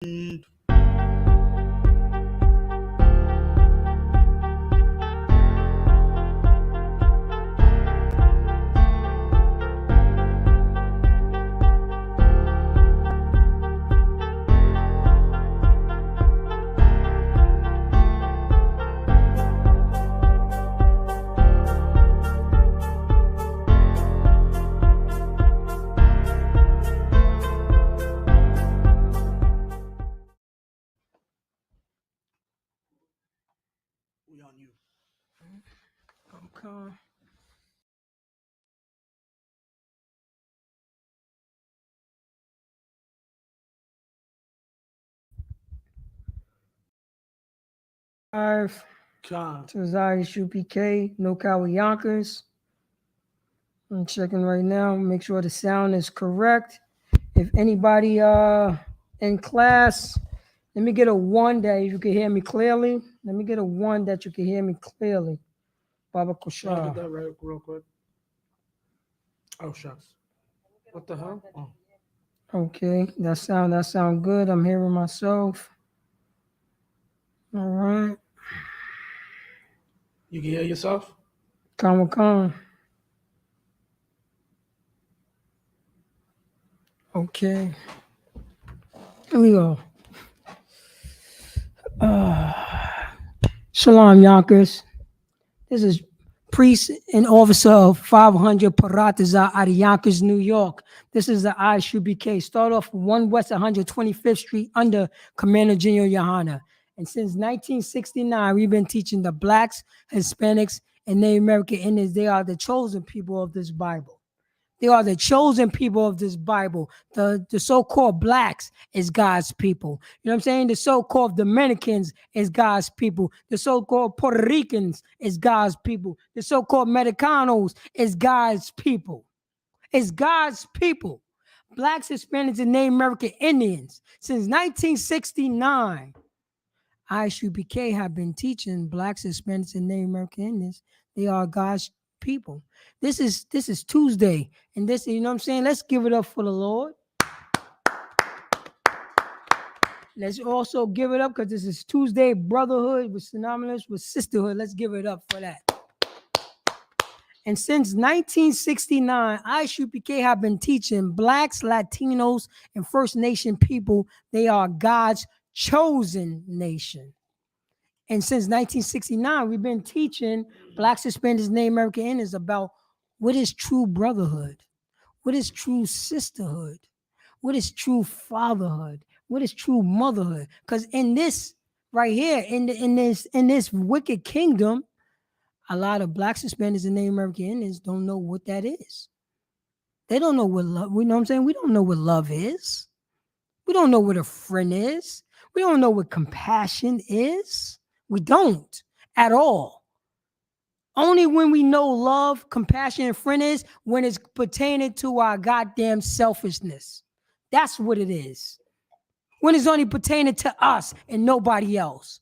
We on you. Okay. To I.S.U.P.K, no Cali Yonkers. I'm checking right now, make sure the sound is correct. If anybody in class, let me get a 1 that you can hear me clearly. Let me get a 1 that you can hear me clearly. Baba Can I get Kushar. that right real quick? Oh shucks. What the hell? Oh. Okay, that sound good. I'm hearing myself. All right. You can hear yourself? Come. Okay. Here we go. Shalom, Yonkers. This is priest and officer of 500 Parataza out of Yonkers, New York. This is the I.S.U.P.K. Start off 1 West 125th Street under Commander General Yohana. And since 1969, we've been teaching the blacks, Hispanics, and Native American Indians. They are the chosen people of this Bible. They are the chosen people of this Bible. The so-called blacks is God's people. You know what I'm saying? The so-called Dominicans is God's people. The so-called Puerto Ricans is God's people. The so-called Mexicanos is God's people. It's God's people. Blacks, Hispanics, and Native American Indians. Since 1969, I.S.U.P.K have been teaching blacks, Hispanics, and Native American Indians. They are God's people. This is Tuesday, and this, you know what I'm saying? Let's give it up for the Lord. Let's also give it up because this is Tuesday. Brotherhood was synonymous with sisterhood. Let's give it up for that. And since 1969, I.S.U.P.K have been teaching blacks, Latinos, and First Nation people. They are God's chosen nation. And since 1969, we've been teaching blacks, Hispanics, Native American Indians about what is true brotherhood, what is true sisterhood, what is true fatherhood, what is true motherhood. Because in this right here, in this wicked kingdom, a lot of blacks, Hispanics, and Native American Indians don't know what that is. They don't know what love. You know what I'm saying? We don't know what love is. We don't know what a friend is. We don't know what compassion is. We don't at all. Only when we know love, compassion, and friend is when it's pertaining to our goddamn selfishness. That's what it is. When it's only pertaining to us and nobody else.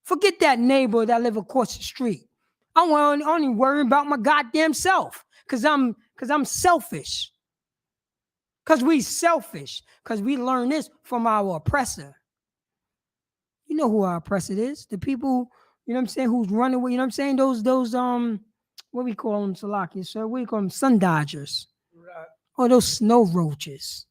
Forget that neighbor that live across the street. I'm only worrying about my goddamn self because I'm selfish. Because we selfish. Because we learn this from our oppressor. You know who our oppressor is. The people, you know what I'm saying, who's running away, you know what I'm saying? Those what we call them, Salaki, sir? What do you call them? Sun dodgers. Right. Or those snow roaches.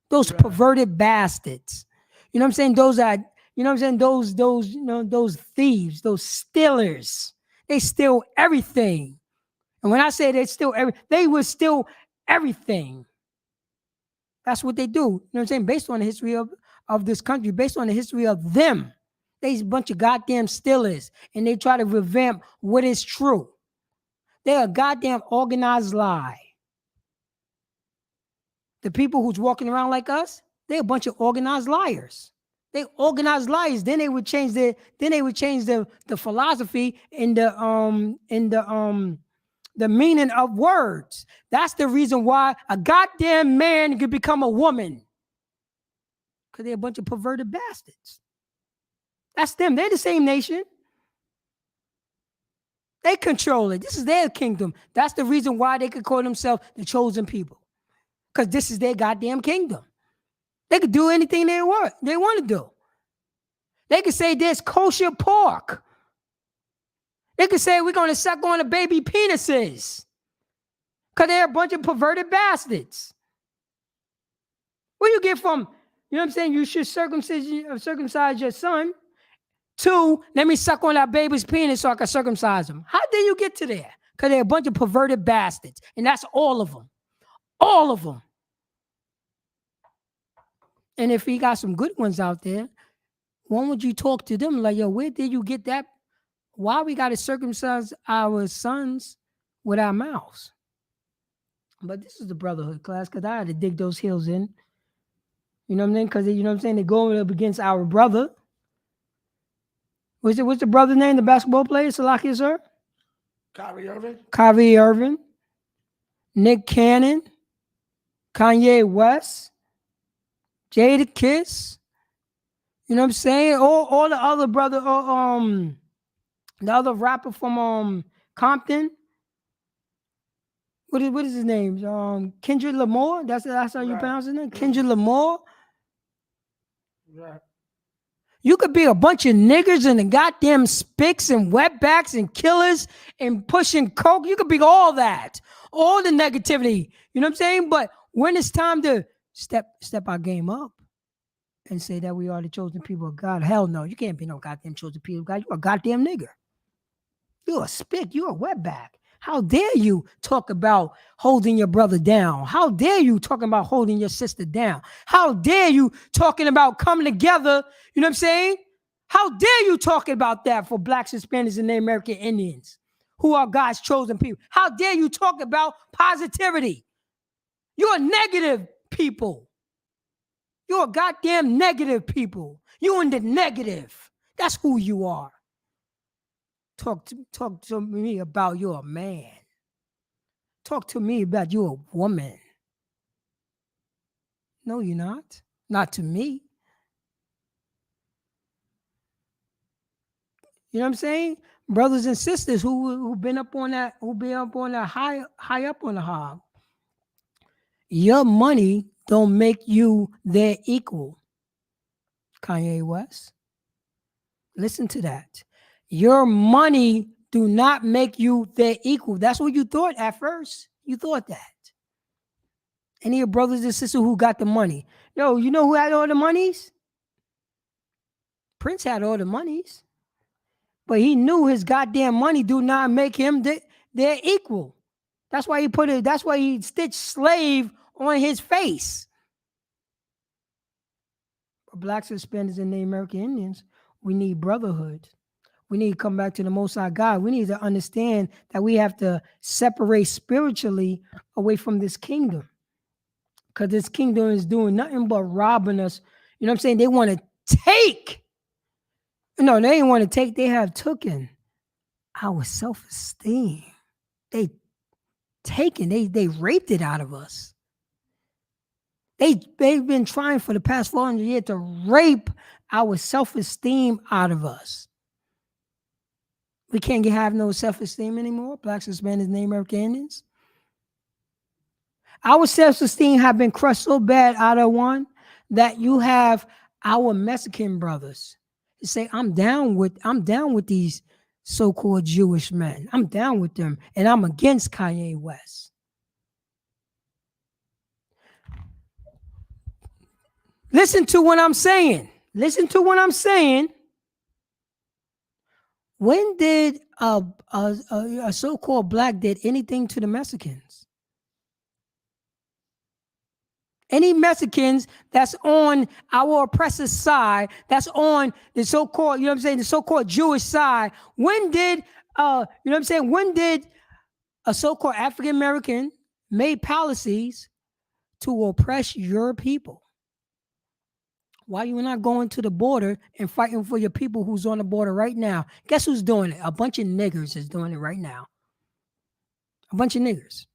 Those perverted bastards. You know what I'm saying? Those are, you know what I'm saying? Those thieves, those stealers. They steal everything. And when I say they steal they will steal everything. That's what they do. You know what I'm saying? Based on the history of this country, based on the history of them. They's a bunch of goddamn stealers, and they try to revamp what is true. They're a goddamn organized lie. The people who's walking around like us, they're a bunch of organized liars. They organized liars. Then they would change the philosophy in the meaning of words. That's the reason why a goddamn man could become a woman. Because they're a bunch of perverted bastards. That's them. They're the same nation. They control it. This is their kingdom. That's the reason why they could call themselves the chosen people. Because this is their goddamn kingdom. They could do anything they want to do. They could say there's kosher pork. They could say we're going to suck on the baby penises because they're a bunch of perverted bastards. What do you get from, you know what I'm saying, you should circumcise your son? 2, let me suck on that baby's penis so I can circumcise him. How did you get to there? Because they're a bunch of perverted bastards. And that's all of them. All of them. And if he got some good ones out there, why would you talk to them like, yo, where did you get that? Why we got to circumcise our sons with our mouths? But this is the brotherhood class because I had to dig those heels in. You know what I'm saying? Because, you know what I'm saying, they're going up against our brother. What's the brother's name, the basketball player? Salakia, sir? Kyrie Irving. Nick Cannon. Kanye West. Jada Kiss. You know what I'm saying? All the other brother, the other rapper from Compton. What is his name? Kendrick Lamar. That's how you pronounce his name. Kendrick Lamar. Right. You could be a bunch of niggers and the goddamn spicks and wetbacks and killers and pushing coke. You could be all that, all the negativity. You know what I'm saying? But when it's time to step our game up and say that we are the chosen people of God, hell no, you can't be no goddamn chosen people of God. You're a goddamn nigger. You're a spick. You're a wetback. How dare you talk about holding your brother down? How dare you talking about holding your sister down? How dare you talking about coming together? You know what I'm saying? How dare you talking about that for blacks, Hispanics, and Native American Indians who are God's chosen people? How dare you talk about positivity? You're negative people. You're goddamn negative people. You're in the negative. That's who you are. Talk to me about you're a man. Talk to me about you're a woman. No, you're not. Not to me. You know what I'm saying? Brothers and sisters who've been up on that, high up on the hog. Your money don't make you their equal. Kanye West. Listen to that. Your money do not make you their equal. That's what you thought at first. You thought that. Any of your brothers and sisters who got the money. Yo, you know who had all the monies? Prince had all the monies. But he knew his goddamn money do not make him their equal. That's why he stitched slave on his face. For blacks, Hispanics, and Native American Indians, we need brotherhood. We need to come back to the Most High God. We need to understand that we have to separate spiritually away from this kingdom. Because this kingdom is doing nothing but robbing us. You know what I'm saying? They want to take. No, they ain't want to take. They have taken our self-esteem. They raped it out of us. They've been trying for the past 400 years to rape our self-esteem out of us. We can't have no self-esteem anymore, blacks, Hispanics, Native American Indians. Our self-esteem have been crushed so bad out of one that you have our Mexican brothers say, I'm down with these so-called Jewish men. I'm down with them, and I'm against Kanye West. Listen to what I'm saying. Listen to what I'm saying. When did a so-called black did anything to the Mexicans? Any Mexicans that's on our oppressor's side, that's on the so-called, you know what I'm saying, the so-called Jewish side, when did, you know what I'm saying, when did a so-called African American made policies to oppress your people? Why you not going to the border and fighting for your people who's on the border right now? Guess who's doing it? A bunch of niggers is doing it right now. A bunch of niggers.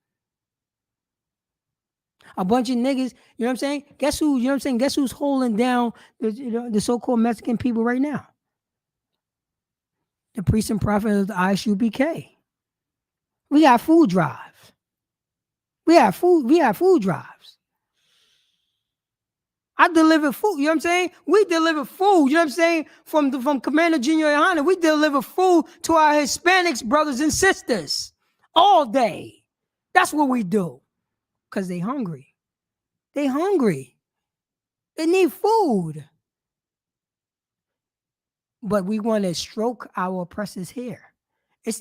A bunch of niggas, you know what I'm saying? Guess who, you know what I'm saying? Guess who's holding down the so-called Mexican people right now? The priest and prophet of the I.S.U.P.K. We got food drives. We have food drives. I deliver food. You know what I'm saying? We deliver food. You know what I'm saying? From Commander Junior Hunter, we deliver food to our Hispanics brothers and sisters all day. That's what we do. Because they hungry. They hungry. They need food. But we want to stroke our oppressors here.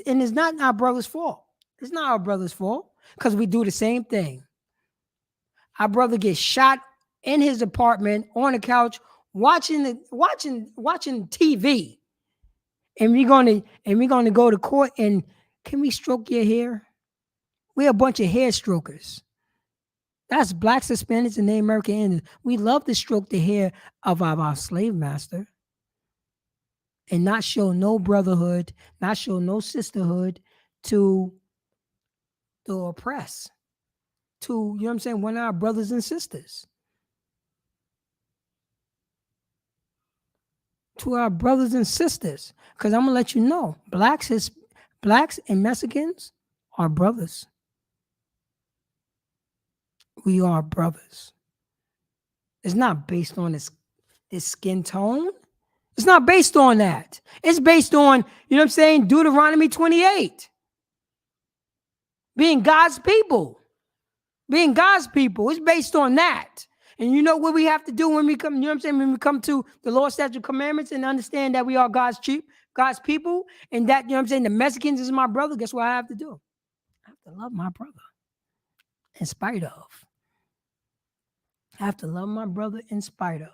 And it's not our brother's fault. It's not our brother's fault. Because we do the same thing. Our brother gets shot in his apartment on the couch watching TV. And we're gonna go to court and can we stroke your hair? We're a bunch of hair strokers. That's blacks, Hispanics, and Native American Indians. We love to stroke the hair of our slave master and not show no brotherhood, not show no sisterhood to the oppressed, to, you know what I'm saying, one of our brothers and sisters. To our brothers and sisters. Because I'm going to let you know, blacks and Mexicans are brothers. We are brothers. It's not based on this skin tone. It's not based on that. It's based on, you know what I'm saying, Deuteronomy 28. Being God's people. Being God's people. It's based on that. And you know what we have to do when we come, you know what I'm saying, when we come to the Lord's statute commandments and understand that we are God's people, and that, you know what I'm saying, the Mexicans is my brother, guess what I have to do? I have to love my brother in spite of. I have to love my brother in spite of.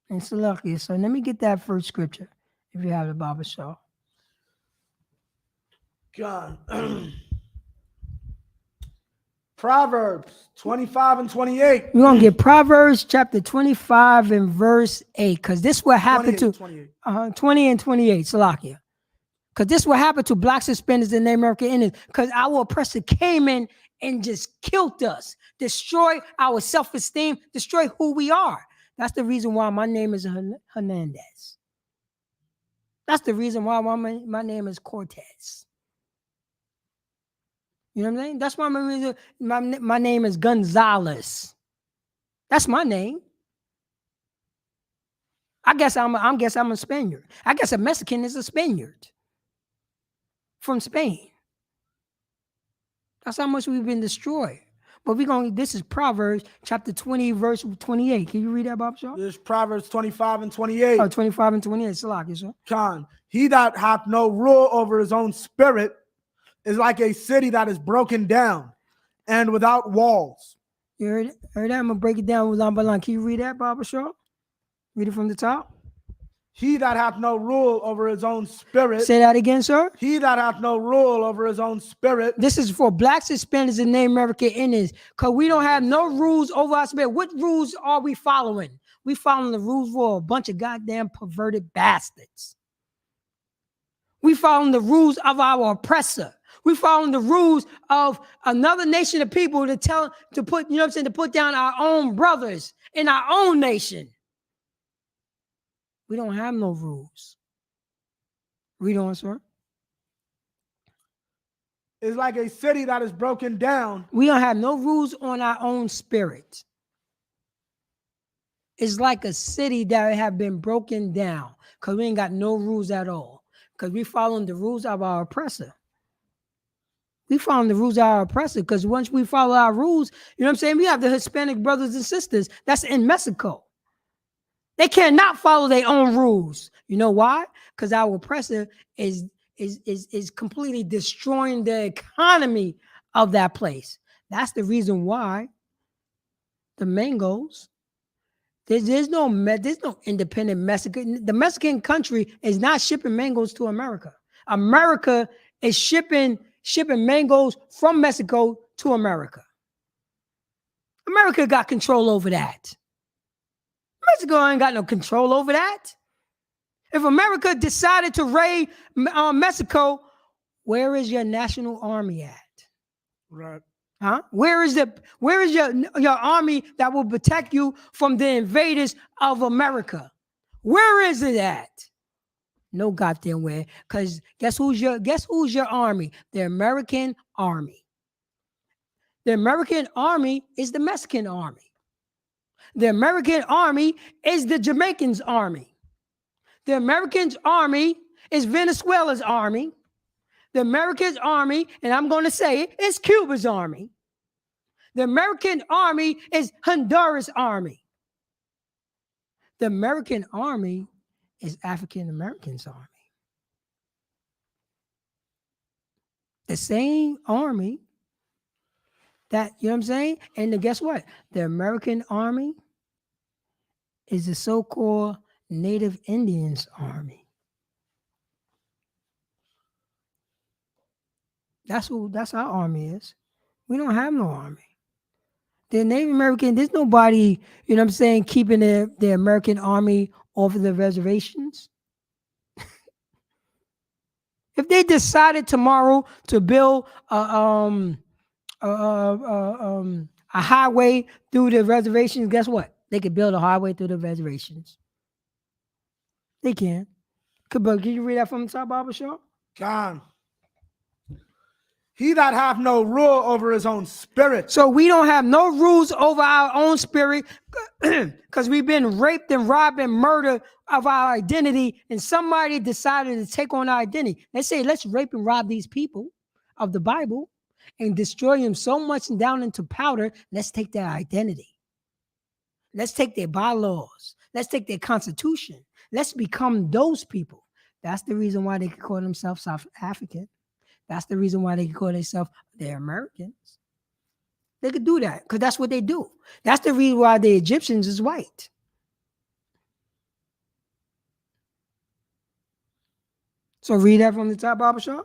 And so lucky. So let me get that first scripture, if you have the Bible show. God. Proverbs 25 and 28. We're going to get Proverbs chapter 25 and verse 8, because this will happen to 20 and 28, Salakia. Because this will happen to blacks, Hispanics, and Native American Indians, because our oppressor came in and just killed us, destroyed our self-esteem, destroyed who we are. That's the reason why my name is Hernandez. That's the reason why my name is Cortez. You know what I'm saying? That's why my name is Gonzalez. That's my name. I guess I'm a Spaniard. I guess a Mexican is a Spaniard from Spain. That's how much we've been destroyed. But this is Proverbs chapter 20, verse 28. Can you read that, Bob Shaw? This is Proverbs 25 and 28. Oh, 25 and 28. Salaki, sir. Khan, he that hath no rule over his own spirit is like a city that is broken down and without walls. You heard that? I'm going to break it down with line by line. Can you read that, Bob Shaw? Read it from the top. He that hath no rule over his own spirit. Say that again, sir. He that hath no rule over his own spirit. This is for blacks, Hispanics, and Native American Indians, because we don't have no rules over our spirit. What rules are we following? We following the rules for a bunch of goddamn perverted bastards. We following the rules of our oppressor. We following the rules of another nation of people to put, you know what I'm saying, to put down our own brothers in our own nation. We don't have no rules. Read on, sir. It's like a city that is broken down. We don't have no rules on our own spirit. It's like a city that have been broken down because we ain't got no rules at all. Because we following the rules of our oppressor. We following the rules of our oppressor because once we follow our rules, you know what I'm saying? We have the Hispanic brothers and sisters that's in Mexico. They cannot follow their own rules. You know why? Because our oppressor is completely destroying the economy of that place. That's the reason why the mangoes, there's no independent Mexican. The Mexican country is not shipping mangoes to America. America is shipping mangoes from Mexico to America. America got control over that. Mexico ain't got no control over that. If America decided to raid Mexico, where is your national army at? Right. Huh? Where is your army that will protect you from the invaders of America? Where is it at? No goddamn where. Because guess who's your army? The American army. The American army is the Mexican army. The American army is the Jamaicans' army. The American army is Venezuela's army. The American army, and I'm going to say it, is Cuba's army. The American army is Honduras' army. The American army is African Americans' army. The same army that, you know what I'm saying? And then guess what? The American army is the so-called Native Indians army. That's our army is. We don't have no army. The Native American, there's nobody, you know what I'm saying, keeping the American army off of the reservations. If they decided tomorrow to build a highway through the reservations, guess what? They could build a highway through the reservations. They can. Can you read that from the top, Baba Shaw? John. He that hath no rule over his own spirit. So we don't have no rules over our own spirit because we've been raped and robbed and murdered of our identity, and somebody decided to take on our identity. They say, let's rape and rob these people of the Bible and destroy them so much and down into powder. Let's take their identity. Let's take their bylaws. Let's take their constitution. Let's become those people. That's the reason why they can call themselves South African. That's the reason why they can call themselves they're Americans. They could do that because that's what they do. That's the reason why the Egyptians is white. So read that from the top, Baba Shaw.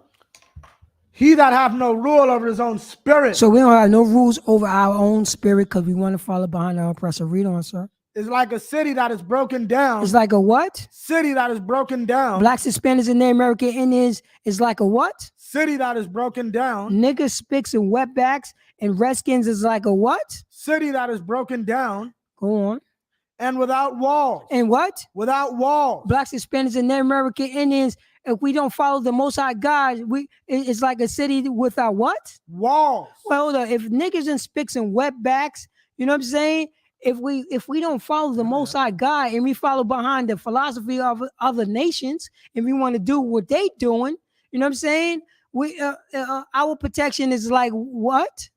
He that hath no rule over his own spirit. So we don't have no rules over our own spirit because we want to follow behind our oppressor. Read on, sir. Is like a city that is broken down. It's like a what? City that is broken down. Blacks, Hispanics, and Native American Indians is like a what? City that is broken down. Niggas, Spicks, and wetbacks and Redskins is like a what? City that is broken down. Go on. And without walls. And what? Without walls. Blacks, Hispanics, and Native American Indians, if we don't follow the Most High God, it's like a city without what? Walls. Well, hold on. If niggas and Spicks and wetbacks, you know what I'm saying? If we don't follow the Most High God and we follow behind the philosophy of other nations and we want to do what they doing, you know what I'm saying? Our protection is like what?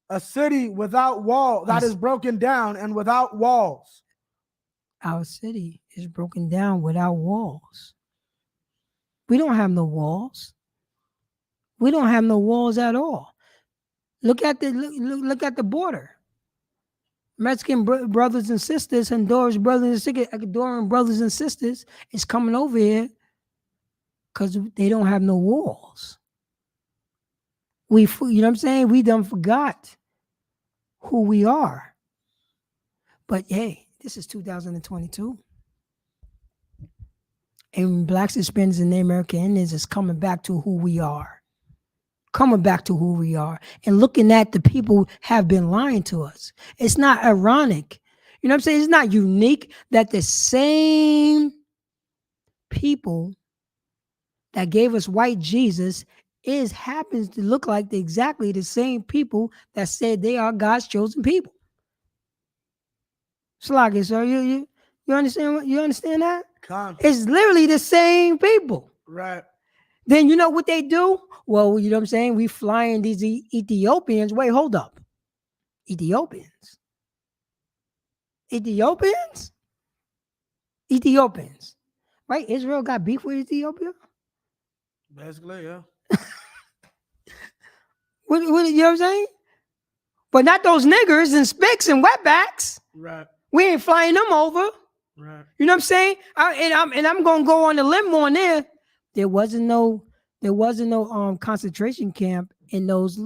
A city without wall that is broken down and without walls. Our city is broken down without walls. We don't have no walls. We don't have no walls at all. Look at the border. Mexican brothers and sisters, Honduras brothers and sisters, Ecuadorian brothers and sisters is coming over here because they don't have no walls. You know what I'm saying? We done forgot who we are. But hey, this is 2022. And Blacks, Hispanics, and Native American Indians is coming back to who we are. Coming back to who we are and looking at the people have been lying to us. It's not ironic. You know what I'm saying? It's not unique that the same people that gave us white Jesus happens to look like exactly the same people that said they are God's chosen people. Sluggy, so you understand? You understand that? It's literally the same people. Right. Then you know what they do? Well, you know what I'm saying? We flying these Ethiopians. Wait, hold up. Ethiopians. Right? Israel got beef with Ethiopia? Basically, yeah. What, you know what I'm saying? But not those niggers and Spicks and wetbacks. Right. We ain't flying them over. Right. You know what I'm saying? I'm gonna go on the limb on there. There wasn't no concentration camp in those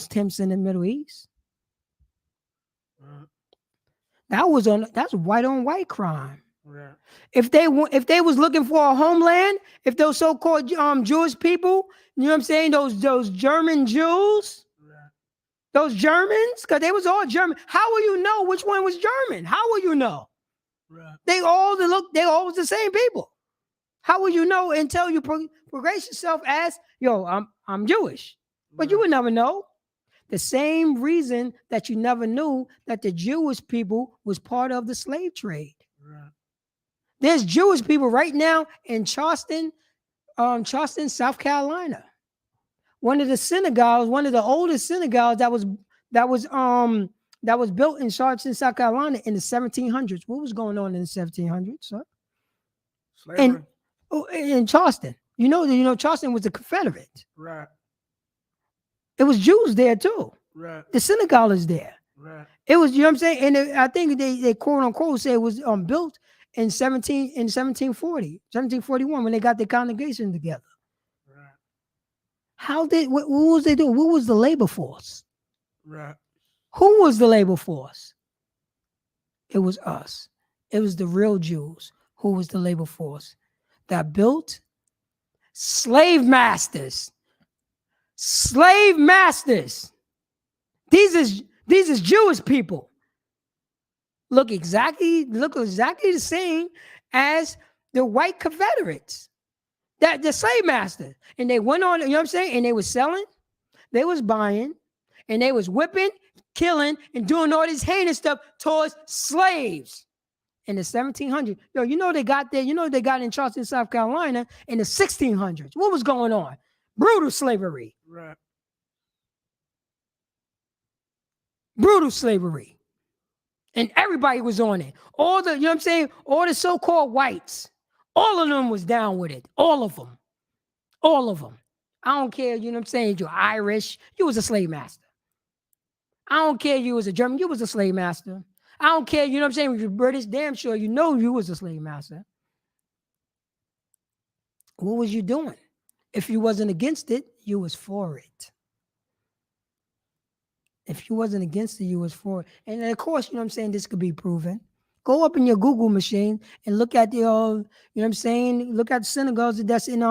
temps in the Middle East. That's white on white crime. Right. If they was looking for a homeland, if those so-called Jewish people, you know what I'm saying, those German Jews, right. Those Germans, because they was all German. How will you know which one was German? How will you know? Right. They all was the same people. How will you know until you progress yourself as, yo, I'm Jewish? But you would never know. The same reason that you never knew that the Jewish people was part of the slave trade. Right. There's Jewish people right now in Charleston, South Carolina. One of the synagogues, one of the oldest synagogues that was built in Charleston, South Carolina in the 1700s. What was going on in the 1700s, sir? Slavery. In Charleston. You know, Charleston was a Confederate. Right. It was Jews there too. Right. The synagogue is there. Right. It was, you know what I'm saying? And I think they quote unquote say it was built in 1740, 1741 when they got their congregation together. Right. What was they doing? Who was the labor force? Right. Who was the labor force? It was us. It was the real Jews who was the labor force that built slave masters. Slave masters. These is Jewish people. Look exactly the same as the white Confederates. That the slave masters. And they went on, you know what I'm saying? And they was selling, they was buying, and they was whipping, killing, and doing all this heinous stuff towards slaves. In the 1700s. They got there, they got in Charleston, South Carolina in the 1600s. What was going on? Brutal slavery. Right. Brutal slavery. And everybody was on it. All the, you know what I'm saying? All the so-called whites, all of them was down with it. All of them. All of them. I don't care, you know what I'm saying? You're Irish, you was a slave master. I don't care you was a German, you was a slave master. I don't care, you know what I'm saying? If you're British, damn sure you know you was a slave master. What was you doing? If you wasn't against it, you was for it. If you wasn't against it, you was for it. And of course, you know what I'm saying, this could be proven. Go up in your Google machine and look at the, you know what I'm saying, look at the synagogues that's in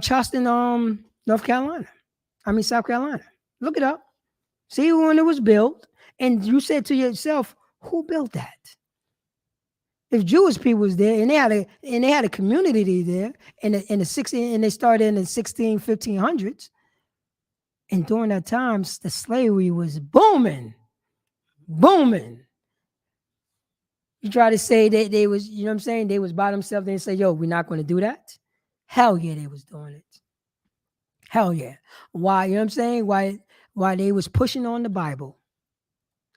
Charleston, South Carolina. Look it up. See when it was built. And you said to yourself, who built that? If Jewish people was there and they had a community there in the 16 and they started in the 1500s, and during that time the slavery was booming. You try to say that they was, you know what I'm saying, they was by themselves, they say, yo, we're not going to do that. Hell yeah, they was doing it. Hell yeah. Why? You know what I'm saying? Why they was pushing on the Bible.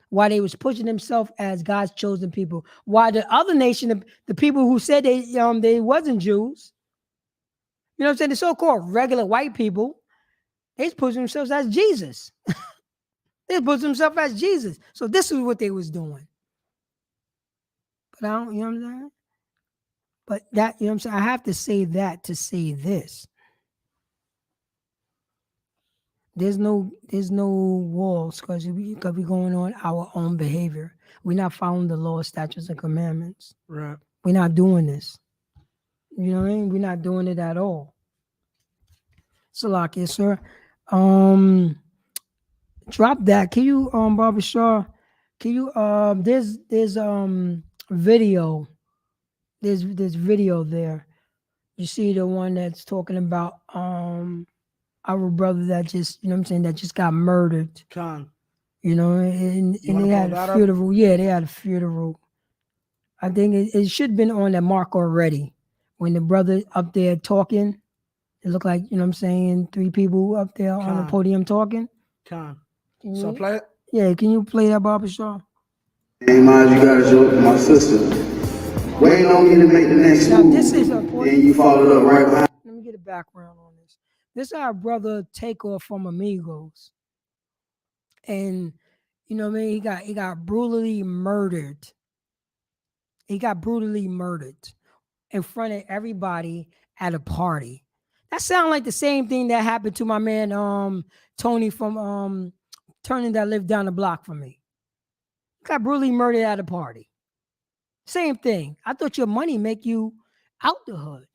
Why they was pushing themselves as God's chosen people. Why the other nation, the people who said they wasn't Jews, you know what I'm saying, the so-called regular white people, they was pushing themselves as Jesus. They was pushing themselves as Jesus. So this is what they was doing. But I don't, you know what I'm saying? But that, you know what I'm saying? I have to say that to say this. There's no walls because we're going on our own behavior. We're not following the law, statutes, and commandments. Right. We're not doing this. You know what I mean? We're not doing it at all. Salakia, sir. Drop that. Can you, Barbara Shaw? Can you there's video. There's video there. You see the one that's talking about our brother that just, you know what I'm saying, that just got murdered. Con. You know, and they had a funeral. Yeah, they had a funeral. I think it should have been on that mark already. When the brother up there talking, it looked like, you know what I'm saying, 3 people up there on the podium talking. Con. So play it? Yeah, can you play that, Barbara Shaw? Hey, Maj, you got a joke with my sister. Waiting on me to make the next Now, move. this is important. And you followed up right behind. Let me get a background on this. This is our brother Takeoff from Amigos. And, you know what I mean, he got brutally murdered. He got brutally murdered in front of everybody at a party. That sounds like the same thing that happened to my man Tony from Turning that lived down the block from me. Got brutally murdered at a party. Same thing. I thought your money make you out the hood.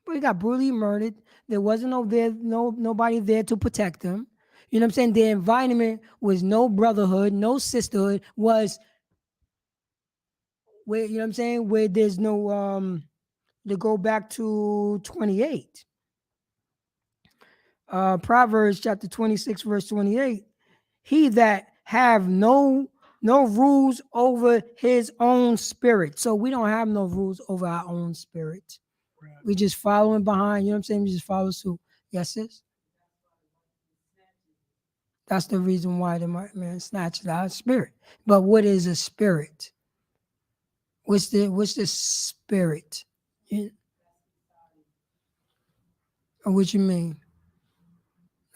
But he got brutally murdered. There wasn't nobody there to protect him. You know what I'm saying? The environment was no brotherhood, no sisterhood, was where, you know what I'm saying, where there's no to go back to 28. Proverbs chapter 26, verse 28. He that have no rules over his own spirit. So we don't have no rules over our own spirit. Right. We just following behind, you know what I'm saying? We just follow suit. Yes, sis? That's the reason why the man snatches our spirit. But what is a spirit? What's the spirit? Or what you mean?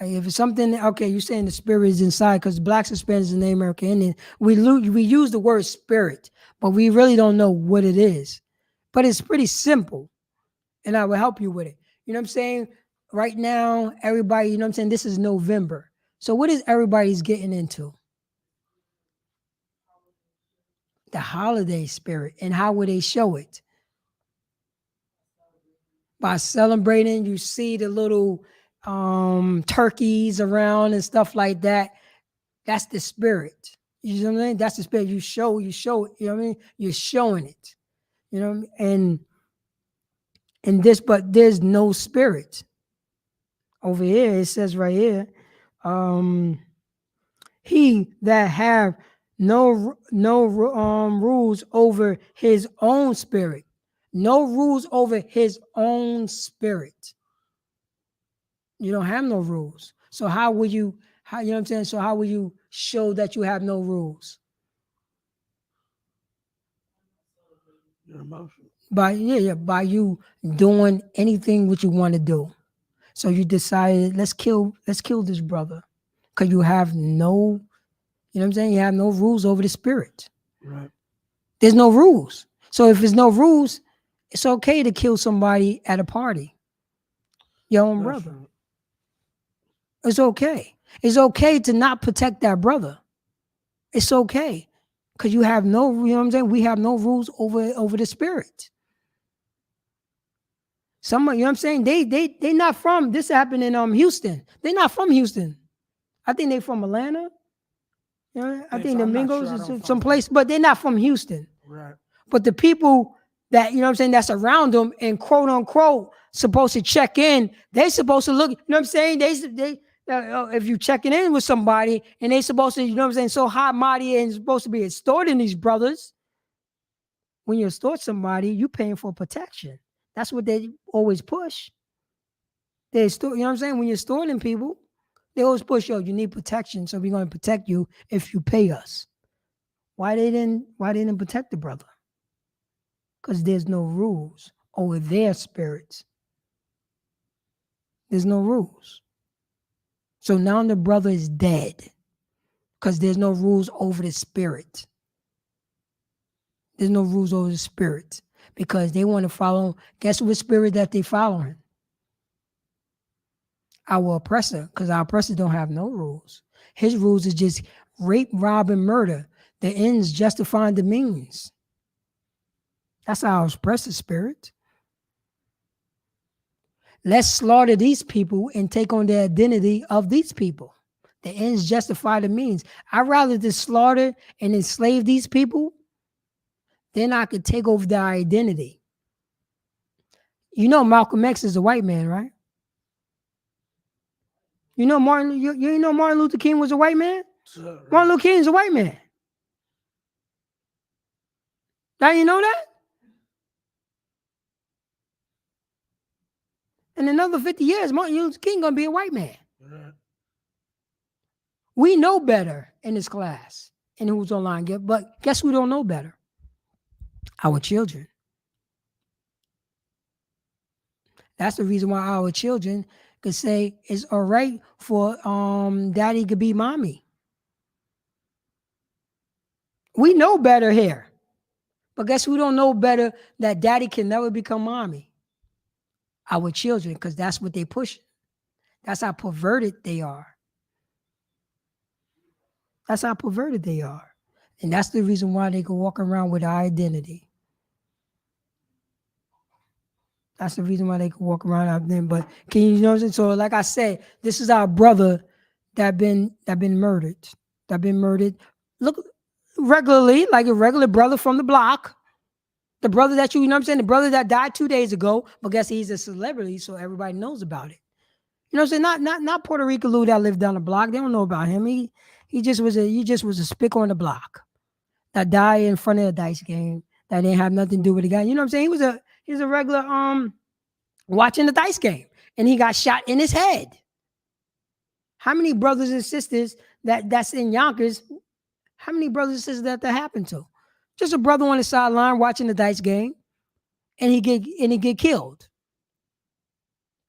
Like if it's something, okay, you're saying the spirit is inside because blacks, Hispanics, and Native American Indians, we use the word spirit, but we really don't know what it is. But it's pretty simple, and I will help you with it. You know what I'm saying? Right now, everybody, you know what I'm saying? This is November. So what is everybody's getting into? The holiday spirit. And how would they show it? By celebrating. You see the little turkeys around and stuff like that. That's the spirit. You know what I mean? That's the spirit. You show it. You know what I mean? You're showing it. You know what I mean? And this, but there's no spirit. Over here, it says right here, he that have no rules over his own spirit. No rules over his own spirit. You don't have no rules. So how will you, you know what I'm saying? So how will you show that you have no rules? Your emotion. By you doing anything what you want to do. So you decided, let's kill this brother. Because you have no, you know what I'm saying? You have no rules over the spirit. Right. There's no rules. So if there's no rules, it's okay to kill somebody at a party. Your own brother. Right. It's okay. It's okay to not protect that brother. It's okay. Because you have no, you know what I'm saying? We have no rules over the spirit. Somebody, you know what I'm saying? They not from, this happened in Houston. They're not from Houston. I think they're from Atlanta. You know, I think the Mingos is someplace, but they're not from Houston. Right. But the people that, you know what I'm saying, that's around them and quote unquote supposed to check in, they supposed to look, you know what I'm saying? They if you checking in with somebody and they supposed to, you know what I'm saying, so hot mighty and supposed to be extorting these brothers. When you extort somebody, you paying for protection. That's what they always push. They extort, you know what I'm saying? When you're extorting people, they always push, yo, you need protection, so we're going to protect you if you pay us. Why they didn't protect the brother? Because there's no rules over their spirits. There's no rules. So now the brother is dead because there's no rules over the spirit. There's no rules over the spirit because they want to follow, guess what spirit that they following? Our oppressor, because our oppressor don't have no rules. His rules is just rape, rob, and murder. The ends justifying the means. That's our oppressor spirit. Let's slaughter these people and take on the identity of these people. The ends justify the means. I'd rather just slaughter and enslave these people than I could take over their identity. You know Malcolm X is a white man, right? You know you know Martin Luther King was a white man? Martin Luther King is a white man. Now you know that? In another 50 years, Martin Luther King gonna be a white man. Right. We know better in this class and who's online, but guess who don't know better? Our children. That's the reason why our children could say it's all right for daddy to be mommy. We know better here. But guess who don't know better that daddy can never become mommy? Our children, because that's what they push. That's how perverted they are. That's how perverted they are. And that's the reason why they can walk around with our identity. That's the reason why they can walk around out there. But can you know what I'm saying? So like I said, this is our brother that been murdered. That been murdered. Look, regularly, like a regular brother from the block. The brother that you know what I'm saying? The brother that died 2 days ago, but guess he's a celebrity, so everybody knows about it. You know what I'm saying? Not Puerto Rico Lou that lived down the block. They don't know about him. He just was a spick on the block that died in front of a dice game that didn't have nothing to do with the guy. You know what I'm saying? He was a regular watching the dice game, and he got shot in his head. How many brothers and sisters that's in Yonkers? How many brothers and sisters that happened to? Just a brother on the sideline watching the dice game, and he get killed.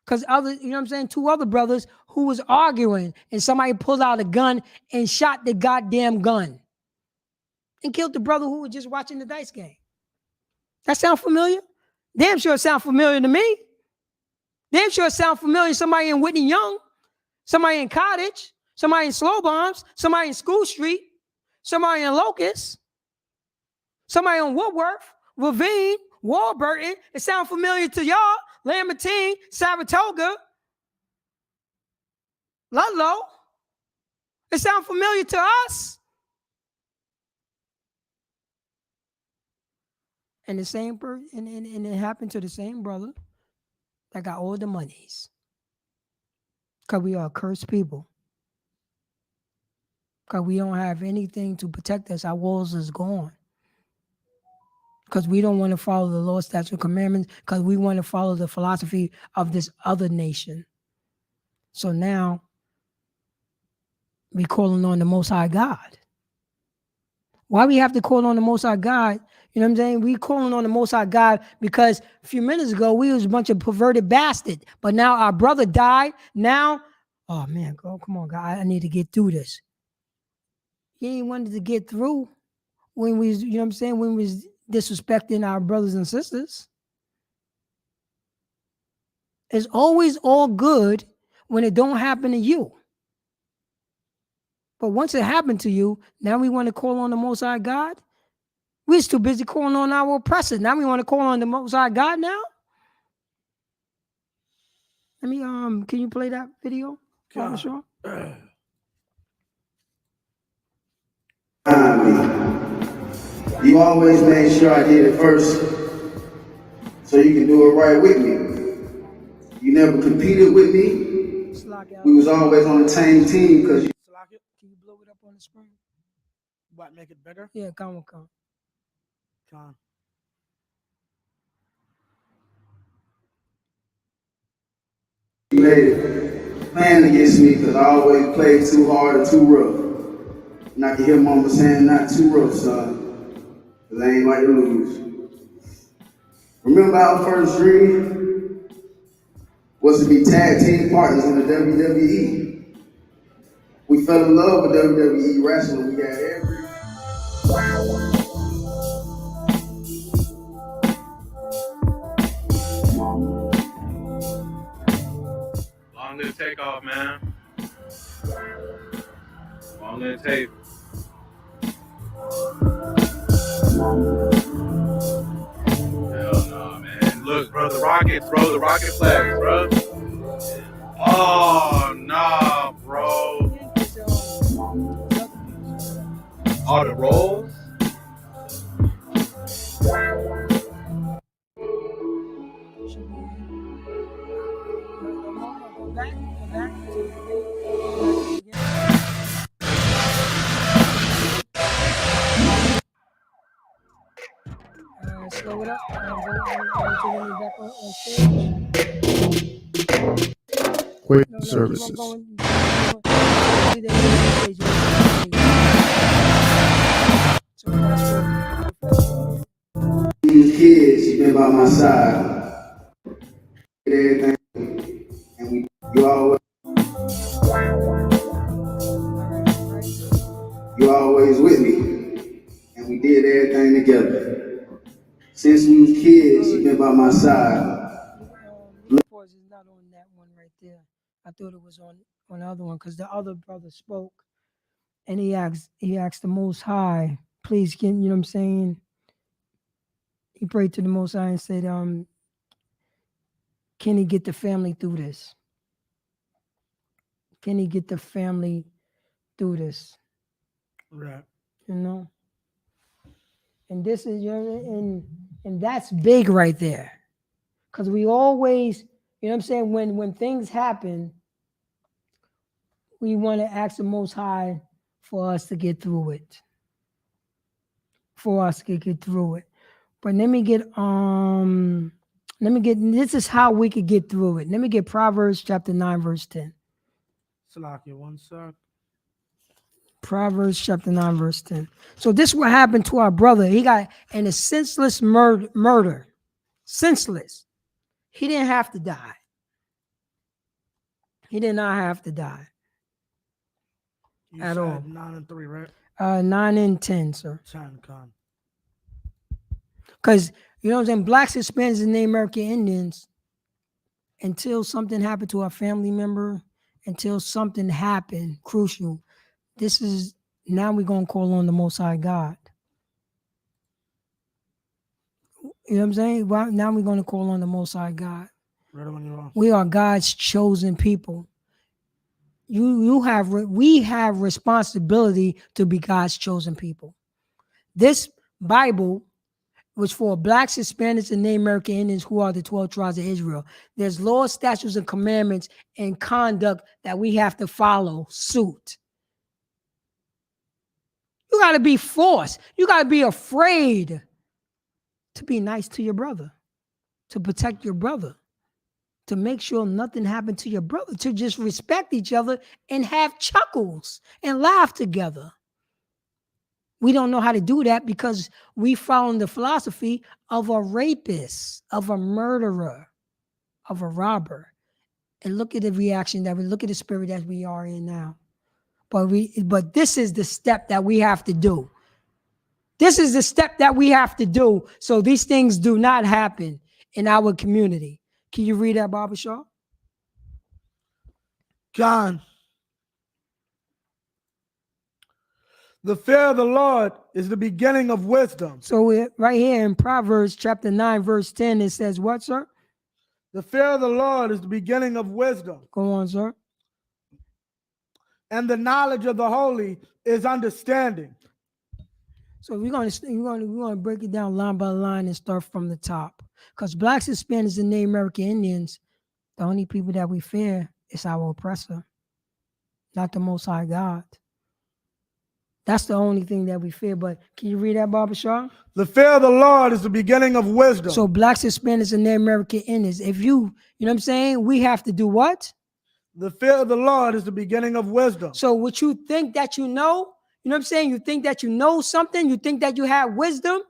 Because you know what I'm saying, 2 other brothers who was arguing, and somebody pulled out a gun and shot the goddamn gun and killed the brother who was just watching the dice game. That sound familiar? Damn sure it sound familiar to me. Damn sure it sound familiar to somebody in Whitney Young, somebody in Cottage, somebody in Slow Bombs, somebody in School Street, somebody in Locust, somebody on Woodworth, Ravine, Warburton. It sound familiar to y'all. Lamartine, Saratoga, Ludlow. It sound familiar to us. And the same person, and it happened to the same brother that got all the monies. Because we are cursed people. Because we don't have anything to protect us. Our walls is gone. Because we don't want to follow the law, statutes, and commandments. Because we want to follow the philosophy of this other nation. So now, we calling on the Most High God. Why we have to call on the Most High God? You know what I'm saying? We calling on the Most High God because a few minutes ago, we was a bunch of perverted bastards. But now our brother died. Now, oh man, come on, God, I need to get through this. He ain't wanted to get through when we, you know what I'm saying, when we was disrespecting our brothers and sisters. It's always all good when it don't happen to you. But once it happened to you, now we want to call on the Most High God. We was too busy calling on our oppressors. Now we want to call on the Most High God now? Let me, can you play that video? Sure. You always made sure I did it first, so you can do it right with me. You never competed with me. We was always on the same team because you. Can you blow it up on the screen? What, make it bigger? Yeah, come. You made it playing against me because I always played too hard or too rough. And I can hear mama saying, not too rough, son, because I ain't like to lose. Remember our first dream was to be tag team partners in the WWE. We fell in love with WWE wrestling. We got every. Long live Takeoff, man. Long live Tape. Hell no, man. Look, bro, the Rockets, bro. The Rocket flags, bro. Oh, nah, bro. Oh, the rolls? Slow it up. Back on stage. Quick No, services. You kids, you've been by my side. Everything, and you always with me, and we did everything together. Since we was kids, you've been by my side. Pause is not on that one right there. I thought it was on the other one because the other brother spoke, and he asked the Most High, please, you know what I'm saying? He prayed to the Most High and said, can he get the family through this? Can he get the family through this? Right. You know? And this is and that's big right there. Because we always, you know what I'm saying, when things happen, we want to ask the Most High for us to get through it. For us to get through it. But let me get this is how we could get through it. Let me get Proverbs chapter 9, verse 10. Salakia, one sec. Proverbs chapter 9, verse 10. So this is what happened to our brother. He got in a senseless murder. Senseless. He didn't have to die. He did not have to die. You At said all. 9 and 3, right? 9 and 10, sir. 10, con. Because, you know what I'm saying, blacks, Hispanics, and Native American Indians, until something happened to our family member, until something happened, crucial, this is, now we're going to call on the Most High God. You know what I'm saying? Well, now we're going to call on the Most High God. Right when you're on. We are God's chosen people. We have responsibility to be God's chosen people. This Bible was for blacks, Hispanics, and Native American Indians, who are the 12 tribes of Israel. There's laws, statutes, and commandments and conduct that we have to follow suit. You got to be forced. You got to be afraid to be nice to your brother, to protect your brother, to make sure nothing happened to your brother, to just respect each other and have chuckles and laugh together. We don't know how to do that because we follow the philosophy of a rapist, of a murderer, of a robber. And look at the reaction that we look at the spirit that we are in now. But this is the step that we have to do. This is the step that we have to do so these things do not happen in our community. Can you read that, Baba Shaw? John. The fear of the Lord is the beginning of wisdom. So right here in Proverbs chapter 9, verse 10, it says what, sir? The fear of the Lord is the beginning of wisdom. Go on, sir. And the knowledge of the holy is understanding. So we're gonna break it down line by line and start from the top. Because blacks, Hispanics, and Native American Indians, the only people that we fear is our oppressor, not the Most High God. That's the only thing that we fear. But can you read that, Baba Shaw? The fear of the Lord is the beginning of wisdom. So blacks, Hispanics, and Native American Indians, if you know what I'm saying, we have to do what? The fear of the Lord is the beginning of wisdom. So what you think that you know what I'm saying? You think that you know something, you think that you have wisdom,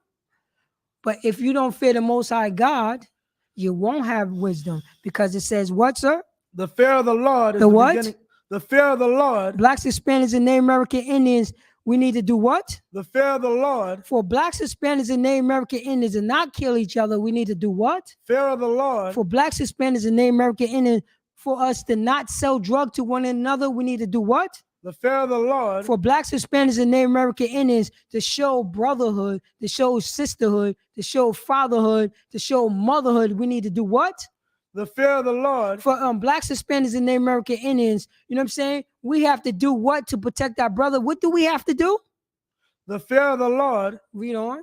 but if you don't fear the Most High God, you won't have wisdom because it says what, sir? The fear of the Lord is the what? beginning. The fear of the Lord. Blacks, Hispanics, and Native American Indians, we need to do what? The fear of the Lord. For blacks, Hispanics, and Native American Indians to not kill each other, we need to do what? Fear of the Lord. For blacks, Hispanics, and Native American Indians, for us to not sell drugs to one another, we need to do what? The fear of the Lord. For blacks, Hispanics, and Native American Indians to show brotherhood, to show sisterhood, to show fatherhood, to show motherhood, we need to do what? The fear of the Lord. For blacks, Hispanics, and Native American Indians, you know what I'm saying? We have to do what to protect our brother? What do we have to do? The fear of the Lord. Read on.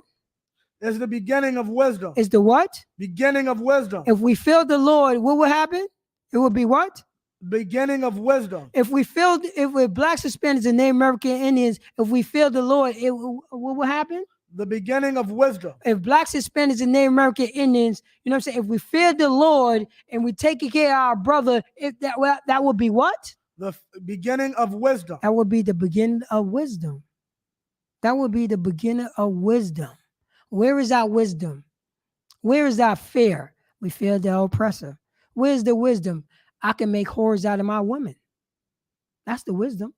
Is the beginning of wisdom. Is the what? Beginning of wisdom. If we fear the Lord, what will happen? It will be what? Beginning of wisdom. If we're blacks, Hispanics, and Native American Indians, if we fear the Lord, what will happen? The beginning of wisdom. If blacks, Hispanics, and Native American Indians, you know what I'm saying? If we fear the Lord and we take care of our brother, that would be what? The beginning of wisdom. That would be the beginning of wisdom. That would be the beginning of wisdom. Where is our wisdom? Where is our fear? We fear the oppressor. Where's the wisdom? I can make whores out of my women. That's the wisdom.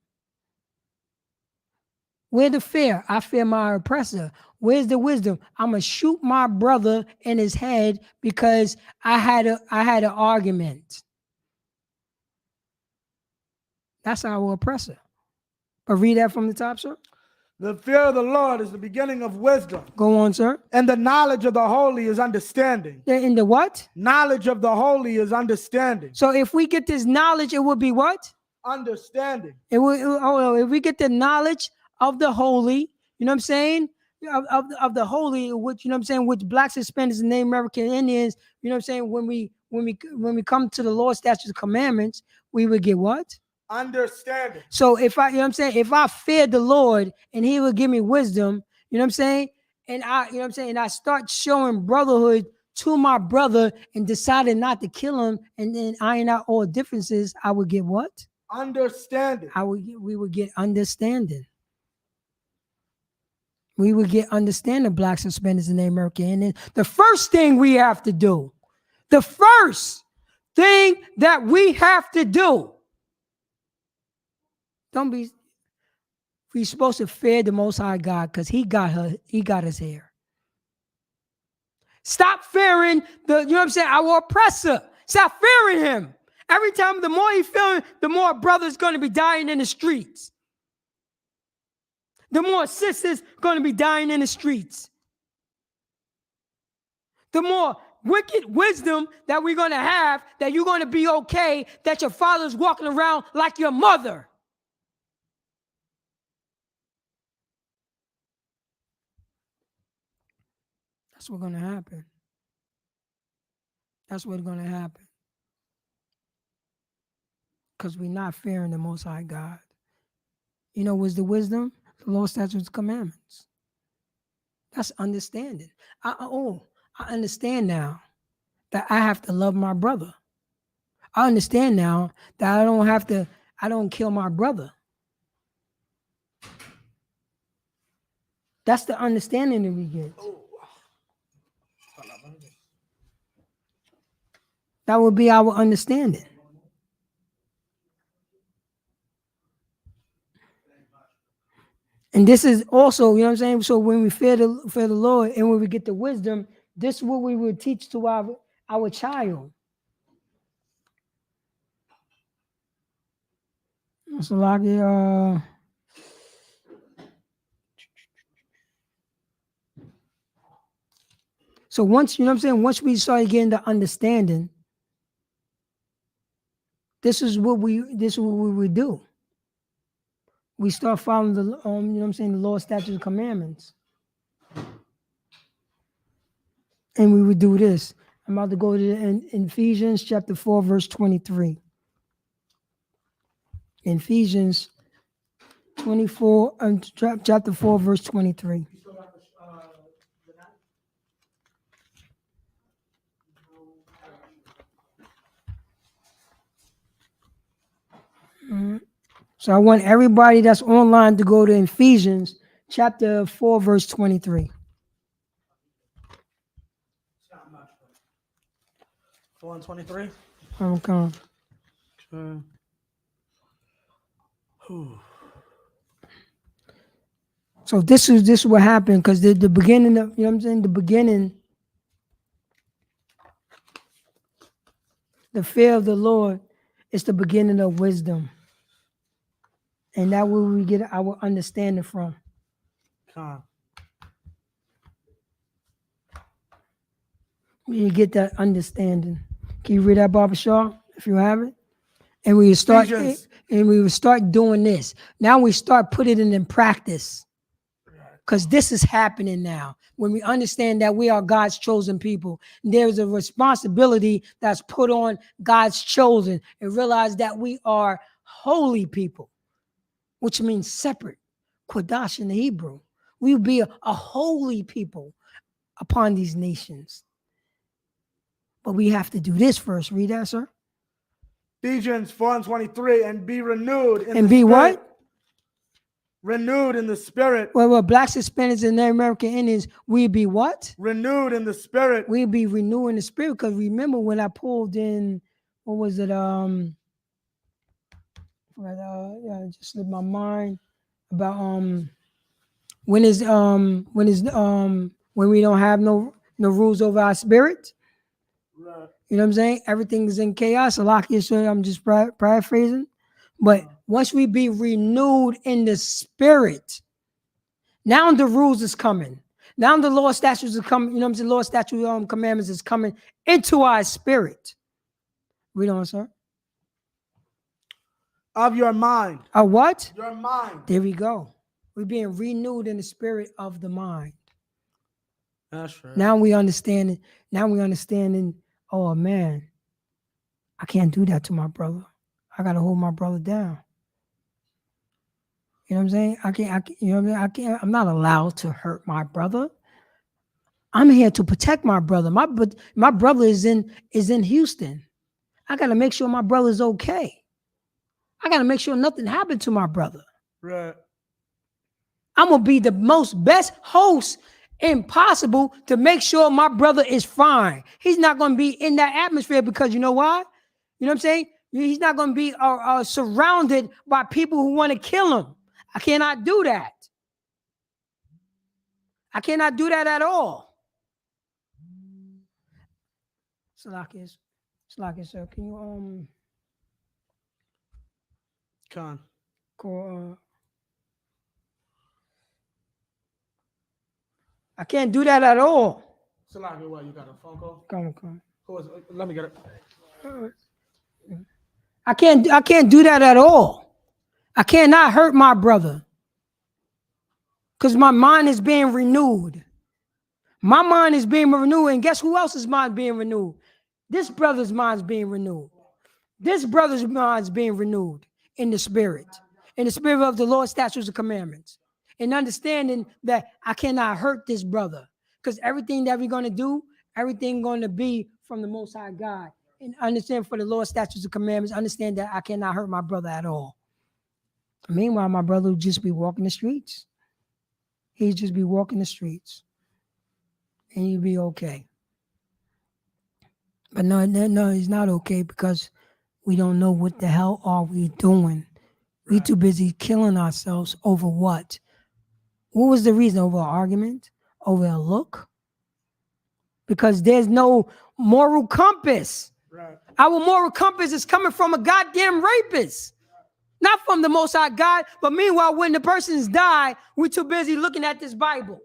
Where's the fear? I fear my oppressor. Where's the wisdom? I'm gonna shoot my brother in his head because I had an argument. That's our oppressor. But read that from the top, sir. The fear of the Lord is the beginning of wisdom. Go on, sir. And the knowledge of the holy is understanding. In the what? Knowledge of the holy is understanding. So if we get this knowledge, it will be what? Understanding. If we get the knowledge of the holy, you know what I'm saying? Of the holy, which, you know what I'm saying, which blacks, Hispanics, and Native American Indians, you know what I'm saying, when we come to the law, statutes, and commandments, we would get what? Understanding. So if I, you know what I'm saying, if I fear the Lord and he will give me wisdom, you know what I'm saying? And I, you know what I'm saying, and I start showing brotherhood to my brother and decided not to kill him and then iron out all differences, I would get what? Understanding. We would get understanding. We would get understanding, blacks and Hispanics in the American Indian. The first thing we have to do, the first thing that we have to do, we're supposed to fear the Most High God because he got us here. Stop fearing you know what I'm saying, our oppressor. Stop fearing him. Every time, the more you fear him, the more brothers going to be dying in the streets. The more sisters going to be dying in the streets. The more wicked wisdom that we're going to have, that you're going to be okay, that your father's walking around like your mother. That's what's going to happen. That's what's going to happen. Because we're not fearing the Most High God. You know what's the wisdom? The law, statutes, commandments. That's understanding. I understand now that I have to love my brother. I understand now that I don't kill my brother. That's the understanding that we get. That would be our understanding. And this is also, you know what I'm saying? So when we fear the Lord and when we get the wisdom, this is what we would teach to our child. So like so once, you know what I'm saying, once we start getting the understanding, this is what we would do. We start following the you know what I'm saying, the law, statutes, and commandments. And we would do this. I'm about to go to Ephesians chapter 4, verse 23. Ephesians 24, chapter 4, verse 23. So I want everybody that's online to go to Ephesians chapter 4, verse 23. 4 and 23. Okay. So this is what happened, because the beginning of, you know what I'm saying, the beginning, the fear of the Lord is the beginning of wisdom. And that where we get our understanding from. You get that understanding. Can you read that, Barbara Shaw, if you have it? And we start doing this. Now we start putting it in practice. Because this is happening now. When we understand that we are God's chosen people, there's a responsibility that's put on God's chosen, and realize that we are holy people, which means separate. Kodash in the Hebrew. We will be a holy people upon these nations. But we have to do this first. Read that, sir. Ephesians 4 and 23, and be renewed in And the be spirit. what? Renewed in the spirit. Well, blacks, Hispanics, and American Indians, we be what? Renewed in the spirit. We be renewing the spirit. Because remember when I pulled in, what was it? Yeah, it just slipped my mind about when we don't have no rules over our spirit. Right. You know what I'm saying? Everything is in chaos. I'm just paraphrasing. But once we be renewed in the spirit, now the rules is coming. Now the law, statutes are coming. You know what I'm saying? Law, statute, commandments is coming into our spirit. Read on, sir. Of your mind. A what? Your mind. There we go. We're being renewed in the spirit of the mind. That's right. Now we understand it. Now we understanding, oh man, I can't do that to my brother. I gotta hold my brother down. You know what I'm saying? I can't, you know what I mean? I'm not allowed to hurt my brother. I'm here to protect my brother. My brother is in Houston. I gotta make sure my brother's okay. I gotta make sure nothing happened to my brother. Right. I'm gonna be the most best host impossible to make sure my brother is fine. He's not gonna be in that atmosphere because you know why? You know what I'm saying? He's not gonna be surrounded by people who want to kill him. I cannot do that. I cannot do that at all. Salakis, sir, can you Con. call? I can't do that at all. Salaki, what? You got a phone call? Come. Let me get it. I can't do that at all. I cannot hurt my brother because my mind is being renewed. My mind is being renewed, and guess who else's mind being renewed? This brother's mind is being renewed. This brother's mind is being renewed in the spirit of the Lord's statutes and commandments, and understanding that I cannot hurt this brother because everything that we're going to do, everything going to be from the Most High God. And understand for the Lord's statutes and commandments, understand that I cannot hurt my brother at all. Meanwhile, my brother would just be walking the streets. He'd just be walking the streets. And he'd be okay. But no, he's not okay because we don't know what the hell are we doing. We too busy killing ourselves over what? What was the reason? Over an argument? Over a look? Because there's no moral compass. Right. Our moral compass is coming from a goddamn rapist. Not from the Most High God, but meanwhile, when the persons die, we're too busy looking at this Bible.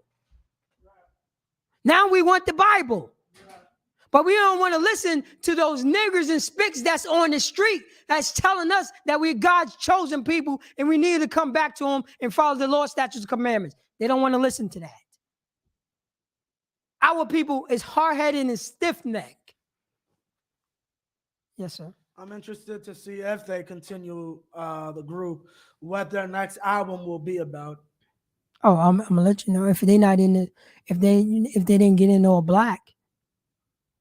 Now we want the Bible. But we don't want to listen to those niggers and spicks that's on the street that's telling us that we're God's chosen people and we need to come back to him and follow the Lord's statutes and commandments. They don't want to listen to that. Our people is hard-headed and stiff-necked. Yes, sir. I'm interested to see if they continue the group, what their next album will be about. Oh, I'm gonna let you know if they not in the if they didn't get in all black.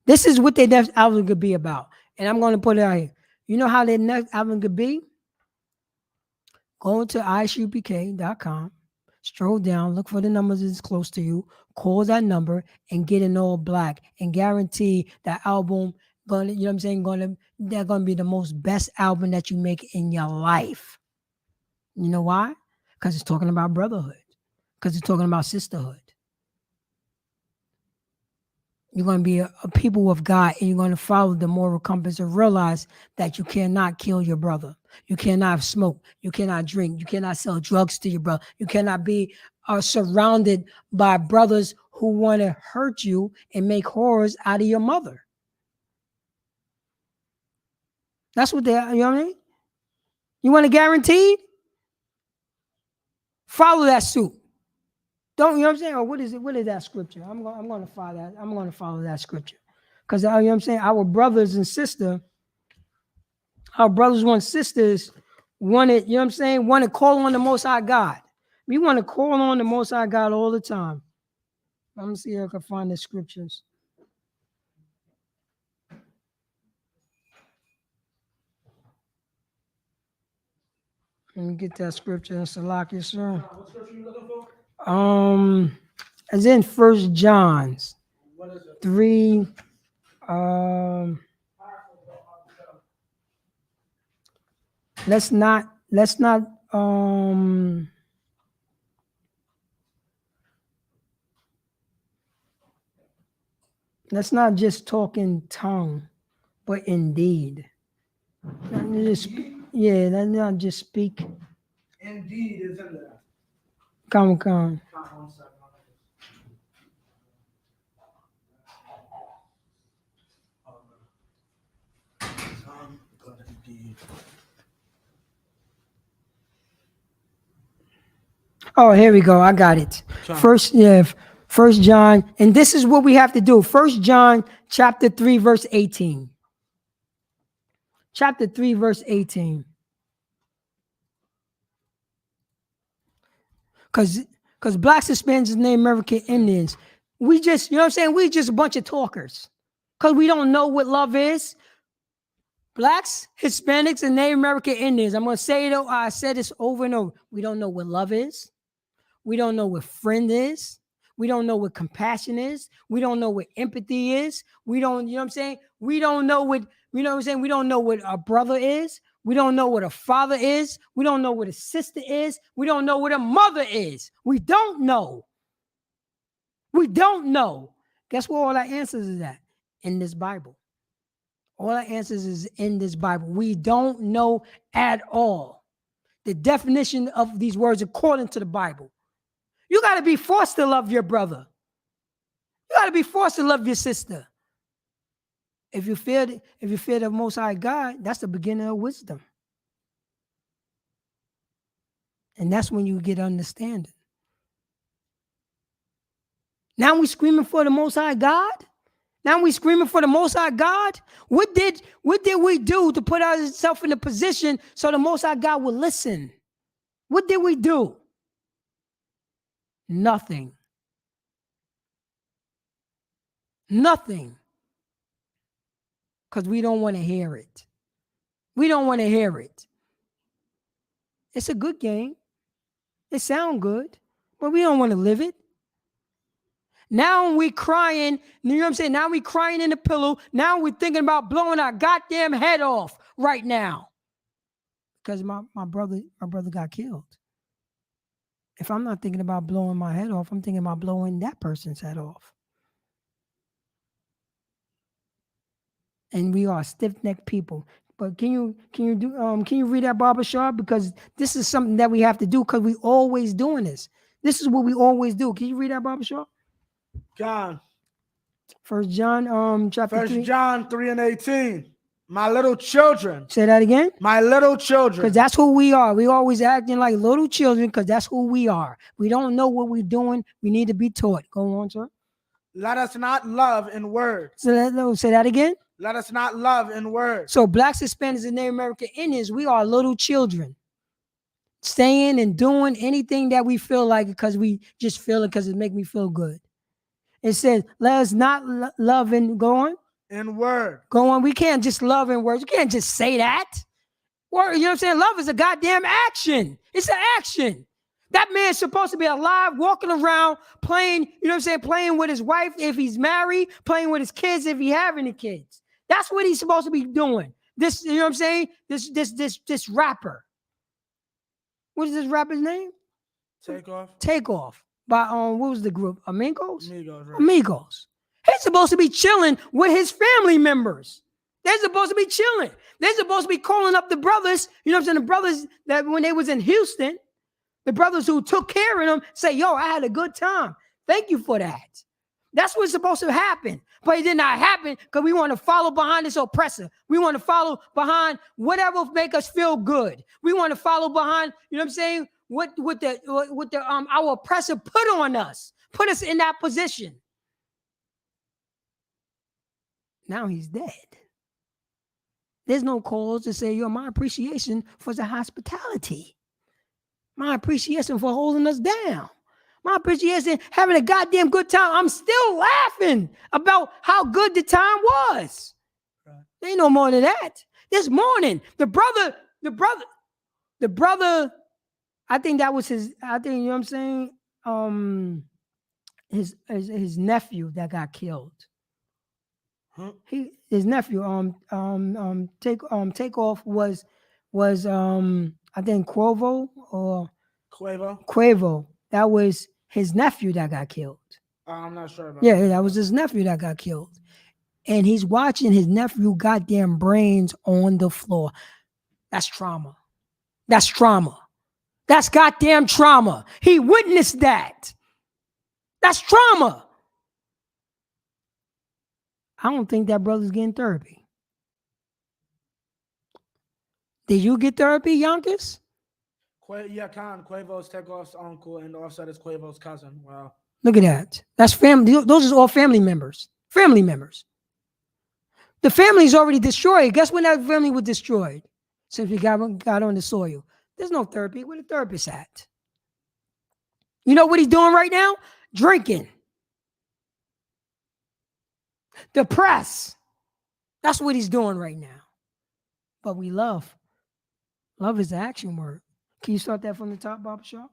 This is what their next album could be about, and I'm gonna put it out here. You know how their next album could be? Go to I.S.U.P.K.com, stroll down, look for the numbers that's close to you, call that number, and get in all black, and guarantee that album. You know what I'm saying? They're gonna be the most best album that you make in your life. You know why? Because it's talking about brotherhood. Because it's talking about sisterhood. You're going to be a people of God, and you're going to follow the moral compass and realize that you cannot kill your brother. You cannot smoke. You cannot drink. You cannot sell drugs to your brother. You cannot be surrounded by brothers who want to hurt you and make horrors out of your mother. That's what you know what I mean? You want a guaranteed? Follow that suit. Don't, you know what I'm saying? Or what is it? What is that scripture? I'm going to follow that. I'm going to follow that scripture. Because, you know what I'm saying? Our brothers and sisters and sisters wanted, you know what I'm saying? Want to call on the Most High God. We want to call on the Most High God all the time. Let me see if I can find the scriptures. Let me get that scripture in Salakia, sir. What scripture are you looking for? As in 1 John What is it? 3. Let's not just talk in tongue, but indeed. Let's not just speak. Indeed is in there. Come. 1 second. Oh, here we go. I got it. First John, and this is what we have to do. 1 John chapter 3, verse 18. chapter 3, verse 18. Because blacks, Hispanics, and Native American Indians, we just, you know what I'm saying? We just a bunch of talkers. Because we don't know what love is. Blacks, Hispanics, and Native American Indians. I'm going to say it. I said this over and over. We don't know what love is. We don't know what friend is. We don't know what compassion is. We don't know what empathy is. We don't, you know what I'm saying? We don't know what, you know what I'm saying? We don't know what a brother is. We don't know what a father is. We don't know what a sister is. We don't know what a mother is. We don't know. We don't know. Guess where all our answers is at? In this Bible. All our answers is in this Bible. We don't know at all the definition of these words according to the Bible. You got to be forced to love your brother. You got to be forced to love your sister. If you fear the Most High God, that's the beginning of wisdom. And that's when you get understanding. Now we screaming for the Most High God? Now we screaming for the Most High God? What did we do to put ourselves in a position so the Most High God would listen? What did we do? Nothing. Nothing. Because we don't want to hear it. We don't want to hear it. It's a good game. It sounds good, but we don't want to live it. Now we crying, you know what I'm saying? Now we crying in the pillow. Now we're thinking about blowing our goddamn head off right now. Because my brother got killed. If I'm not thinking about blowing my head off, I'm thinking about blowing that person's head off. And we are stiff-necked people. But can you read that, Barbershop? Because this is something that we have to do because we always doing this. This is what we always do. Can you read that, Barbershop? John. 1 John chapter 3. 1 John 3:18. My little children. Say that again. My little children. Because that's who we are. We always acting like little children because that's who we are. We don't know what we're doing. We need to be taught. Go on, sir. Let us not love in word. So say that again. Let us not love in word. So blacks, Hispanics, and Native American Indians, we are little children. Saying and doing anything that we feel like because we just feel it because it make me feel good. It says, let us not love in, go on. In word. Go on. We can't just love in words. You can't just say that. Word, you know what I'm saying? Love is a goddamn action. It's an action. That man's supposed to be alive, walking around, playing, you know what I'm saying? Playing with his wife if he's married, playing with his kids if he have any kids. That's what he's supposed to be doing. This, you know what I'm saying? This rapper. What is this rapper's name? Takeoff. By what was the group? Amigos? Right. Amigos. He's supposed to be chilling with his family members. They're supposed to be chilling. They're supposed to be calling up the brothers, you know what I'm saying? The brothers that when they was in Houston, the brothers who took care of them say, yo, I had a good time. Thank you for that. That's what's supposed to happen. But it did not happen because we want to follow behind this oppressor. We want to follow behind whatever make us feel good. We want to follow behind, you know what I'm saying? What our oppressor put on us, put us in that position. Now he's dead. There's no cause to say, yo, my appreciation for the hospitality. My appreciation for holding us down. My appreciation having a goddamn good time. I'm still laughing about how good the time was. Right. There ain't no more than that. This morning, the brother, I think that was his, I think, you know what I'm saying? His nephew that got killed. Huh? His nephew, Takeoff was I think Quavo. That was his nephew that got killed. I'm not sure about that. That was his nephew that got killed. And he's watching his nephew goddamn brains on the floor. That's trauma. That's trauma. That's goddamn trauma. He witnessed that. That's trauma. I don't think that brother's getting therapy. Did you get therapy, Yonkers? Quavo's Takeoff's uncle and Offset is Quavo's cousin. Wow. Look at that. That's family. Those are all family members. Family members. The family's already destroyed. Guess when that family was destroyed? Since we got on the soil. There's no therapy. Where the therapist at? You know what he's doing right now? Drinking. Depressed. That's what he's doing right now. But we love. Love is the action word. Can you start that from the top, Baba Shaw?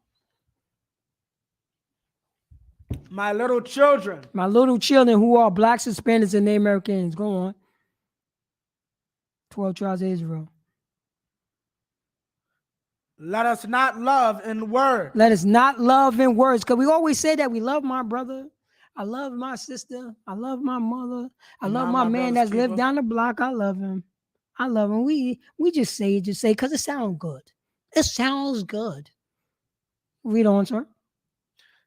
My little children. My little children who are blacks, Hispanics, and Native Americans. Go on. 12 tribes of Israel. Let us not love in word. Let us not love in words. Because we always say that we love my brother. I love my sister. I love my mother. I love my man that's lived down the block. I love him. I love him. We just say because it sounds good. It sounds good. Read on, sir.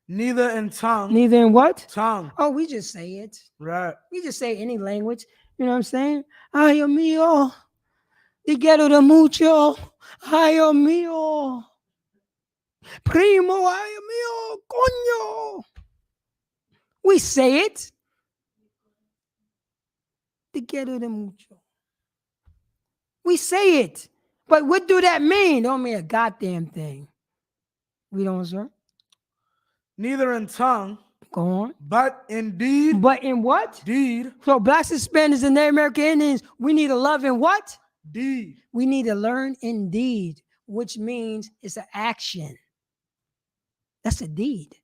Neither in tongue. Neither in what? Tongue. Oh, we just say it. Right. We just say any language. You know what I'm saying? Ay, Dios mío. Te quiero de mucho. Ay, Dios mío. Primo, ay, Dios mío. Coño. We say it. Te quiero de mucho. We say it. But what do that mean? Don't mean a goddamn thing. Read on, sir. Neither in tongue. Go on. But in deed. But in what? Deed. So blacks, Hispanics, and Native American Indians, we need to love in what? Deed. We need to learn in deed, which means it's an action. That's a deed.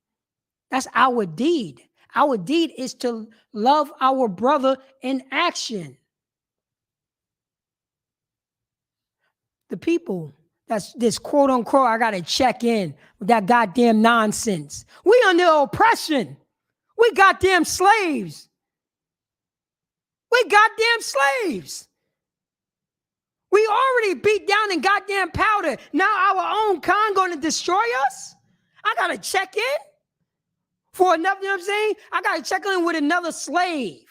That's our deed. Our deed is to love our brother in action. The people that's this quote unquote, I got to check in with that goddamn nonsense. We under oppression. We goddamn slaves. We goddamn slaves. We already beat down and goddamn powder. Now our own kind going to destroy us? I got to check in for another, you know what I'm saying? I got to check in with another slave.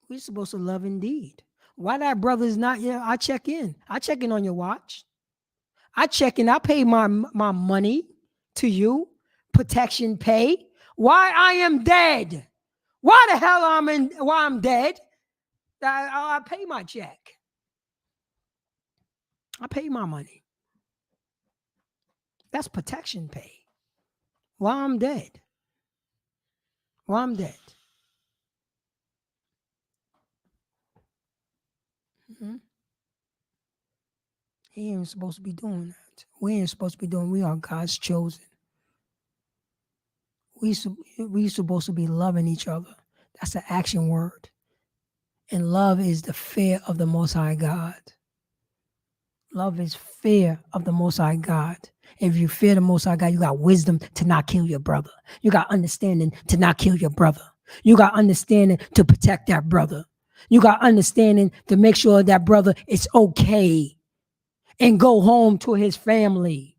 We're supposed to love indeed. Why that brother is not here? I check in. I check in on your watch. I check in. I pay my money to you. Protection pay. Why I am dead? Why the hell why I'm dead? I pay my check. I pay my money. That's protection pay. Why I'm dead? Why I'm dead? Mm-hmm. He ain't supposed to be doing that. We ain't supposed to be doing. We are God's chosen. We supposed to be loving each other. That's an action word. And love is the fear of the Most High God. Love is fear of the Most High God. If you fear the Most High God, you got wisdom to not kill your brother. You got understanding to not kill your brother. You got understanding to protect that brother. You got understanding to make sure that brother is okay and go home to his family.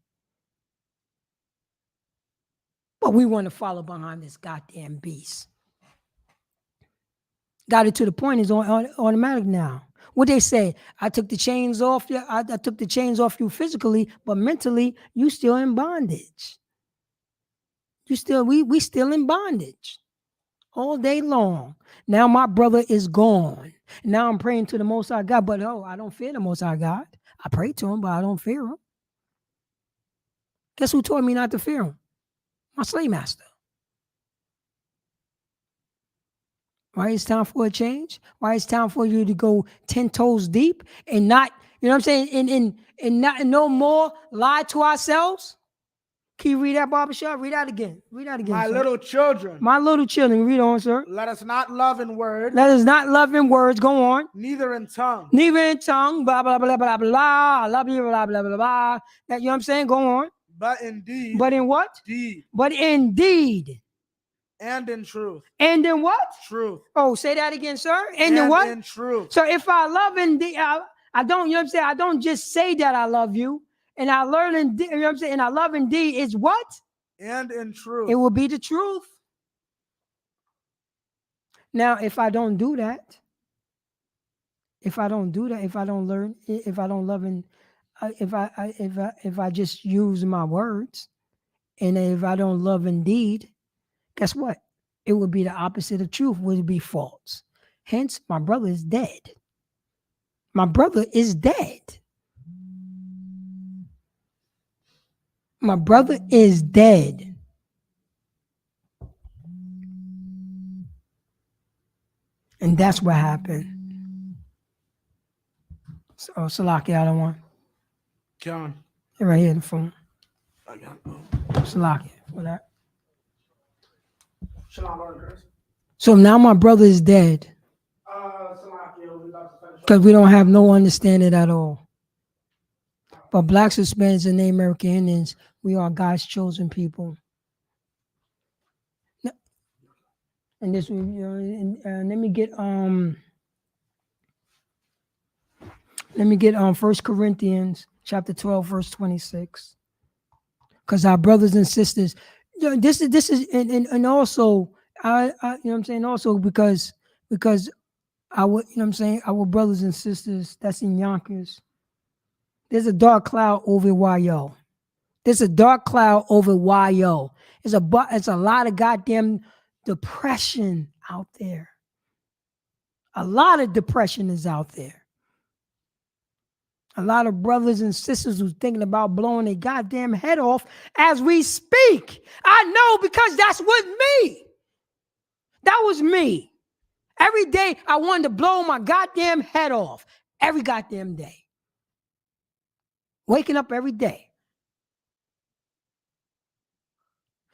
But we want to follow behind this goddamn beast. Got it to the point, it's automatic now. What they say, I took the chains off you, I took the chains off you physically, but mentally, you still in bondage. We still in bondage all day long. Now my brother is gone. Now I'm praying to the Most High God, but I don't fear the Most High God. I pray to him, but I don't fear him. Guess who taught me not to fear him? My slave master. Why it's time for a change? Why it's time for you to go 10 toes deep and not, you know what I'm saying, and not no more lie to ourselves? Can you read that, Barbershop? Read that again. Read that again. My sir. little children. My little children. Read on, sir. Let us not love in word. Let us not love in words. Go on. Neither in tongue. Neither in tongue. Blah, blah, blah, blah, blah. I love you, blah, blah, blah, blah. That, you know what I'm saying? Go on. But in deed. But in what? Deed. But in deed. And in truth. And in what? Truth. Oh, say that again, sir. And in what? In truth. So if I love in deed, I don't, you know what I'm saying? I don't just say that I love you. And I learn in deed, you know what I'm saying? And I love in deed is what? And in truth. It will be the truth. Now, if I don't do that, if I don't learn, if I don't love and if I just use my words, and if I don't love indeed, guess what? it would be the opposite of truth, would be false. Hence, my brother is dead. My brother is dead. My brother is dead. And that's what happened. So, Salaki, I don't want. John. Right here, the phone. I got Salaki, for that. Shalom, orders. So now my brother is dead. Because we don't have no understanding at all. But blacks, Hispanics, and Native American Indians, we are God's chosen people. And this, let me get 1 Corinthians chapter 12, verse 26. Because our brothers and sisters, this is and also I you know what I'm saying, also because our, you know what I'm saying, our brothers and sisters that's in Yonkers, there's a dark cloud over YO. There's a dark cloud over YO. It's a lot of goddamn depression out there. A lot of depression is out there. A lot of brothers and sisters who's thinking about blowing their goddamn head off as we speak. I know, because that's with me. That was me. Every day I wanted to blow my goddamn head off. Every goddamn day. Waking up every day.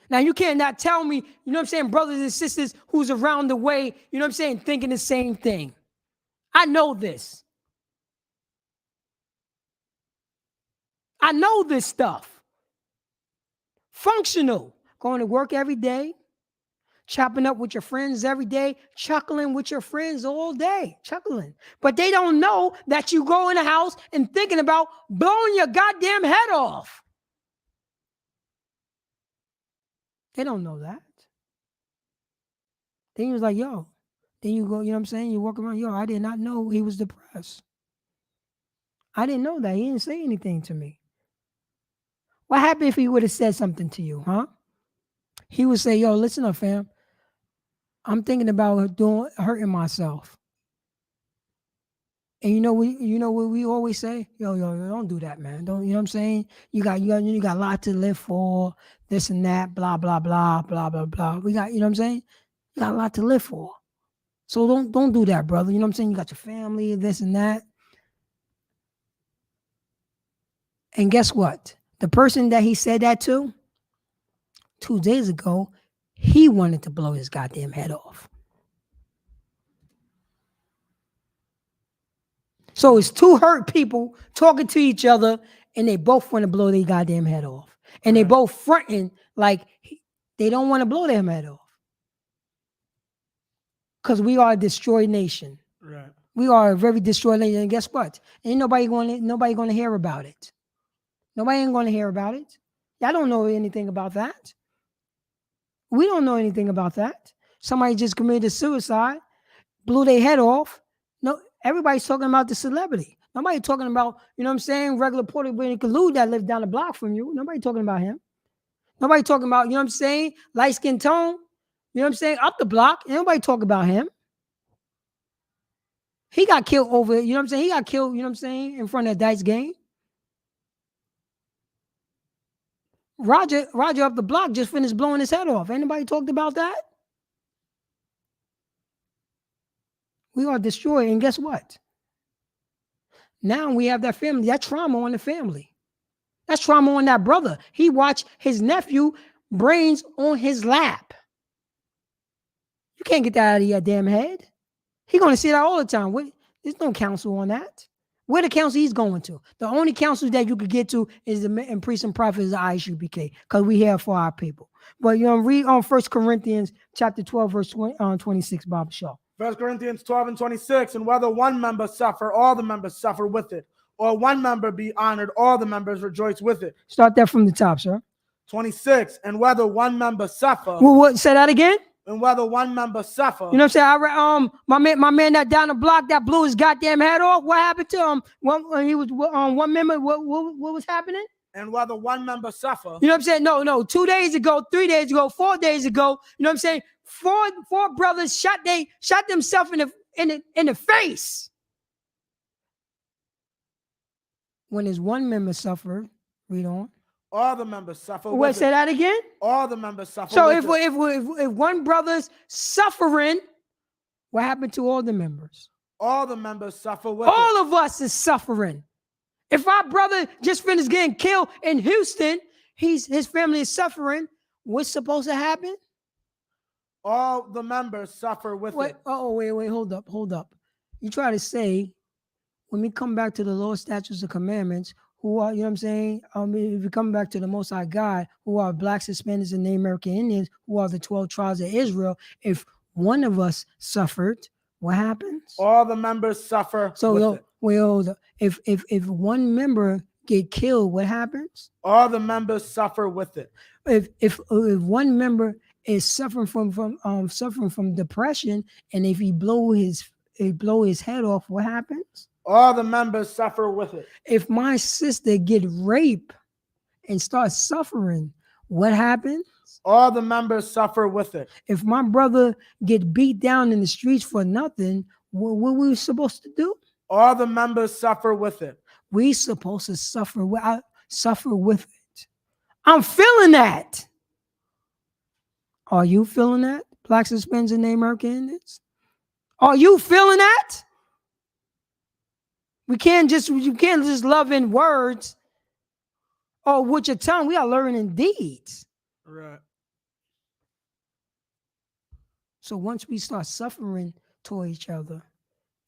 Now, you cannot tell me, you know what I'm saying, brothers and sisters who's around the way, you know what I'm saying, thinking the same thing. I know this. I know this stuff. Functional. Going to work every day. Chopping up with your friends every day. Chuckling with your friends all day. Chuckling. But they don't know that you go in the house and thinking about blowing your goddamn head off. They don't know that. Then he was like, yo. Then you go, you know what I'm saying? You walk around, yo, I did not know he was depressed. I didn't know that. He didn't say anything to me. What happened if he would have said something to you, huh? He would say, yo, listen up, fam. I'm thinking about hurting myself. And you know what we always say? Yo, don't do that, man. Don't, you know what I'm saying? You got a lot to live for, this and that, blah, blah, blah, blah, blah, blah. We got, you know what I'm saying? You got a lot to live for. So don't do that, brother. You know what I'm saying? You got your family, this and that. And guess what? The person that he said that to, 2 days ago, he wanted to blow his goddamn head off. So it's two hurt people talking to each other, and they both want to blow their goddamn head off. And they both fronting like they don't want to blow their head off. Because we are a destroyed nation. Right. We are a very destroyed nation. And guess what? Ain't nobody going to hear about it. Nobody ain't going to hear about it. Y'all don't know anything about that. We don't know anything about that. Somebody just committed suicide, blew their head off. No, everybody's talking about the celebrity. Nobody talking about, you know what I'm saying, regular Puerto Rican Kalu that lived down the block from you. Nobody talking about him. Nobody talking about, you know what I'm saying, light skin tone. You know what I'm saying, up the block. Nobody talk about him. He got killed over, you know what I'm saying, he got killed, you know what I'm saying, in front of that dice game. Roger up the block just finished blowing his head off. Anybody talked about that? We are destroyed. And guess what? Now we have that family, that trauma on the family. That's trauma on that brother. He watched his nephew brains on his lap. You can't get that out of your damn head. He's going to see that all the time. There's no counsel on that. Where the counsel he's going to? The only counsel that you could get to is the priest and prophet is the I.S.U.P.K, because we here for our people. But you know, read on 1 Corinthians chapter 12, verse 26, Bob Shaw. 1 Corinthians 12 and 26, and whether one member suffer, all the members suffer with it. Or one member be honored, all the members rejoice with it. Start that from the top, sir. 26, and whether one member suffer. Well, what? Say that again? And whether one member suffer. You know what I'm saying? My man that down the block that blew his goddamn head off. What happened to him? When he was one member. What was happening? And whether one member suffer. You know what I'm saying? No. 2 days ago, 3 days ago, 4 days ago. You know what I'm saying? Four brothers shot themselves in the face. When his one member suffered, read on. All the members suffer Wait, with say it. that again. All the members suffer So with it. if one brother's suffering, what happened to all the members? All the members suffer with it. All of us is suffering. If our brother just finished getting killed in Houston, his family is suffering. What's supposed to happen? All the members suffer with Wait, it. wait, hold up. You try to say, when we come back to the law, statutes, and commandments, who are, you know what I'm saying? If we come back to the Most High God, who are blacks, Hispanics, and Native American Indians, who are the 12 tribes of Israel, if one of us suffered, what happens? All the members suffer with it. Wait, hold up. If one member get killed, what happens? All the members suffer with it. If one member is suffering from depression, and if he blow his head off, what happens? All the members suffer with it. If my sister get raped and start suffering, what happens? All the members suffer with it. If my brother get beat down in the streets for nothing, what we supposed to do? All the members suffer with it. We supposed to suffer with it. I'm feeling that. Are you feeling that? Blacks, Hispanics, and Native American Indians? Are you feeling that? You can't just love in words or with your tongue. We are learning in deeds. Right. So once we start suffering toward each other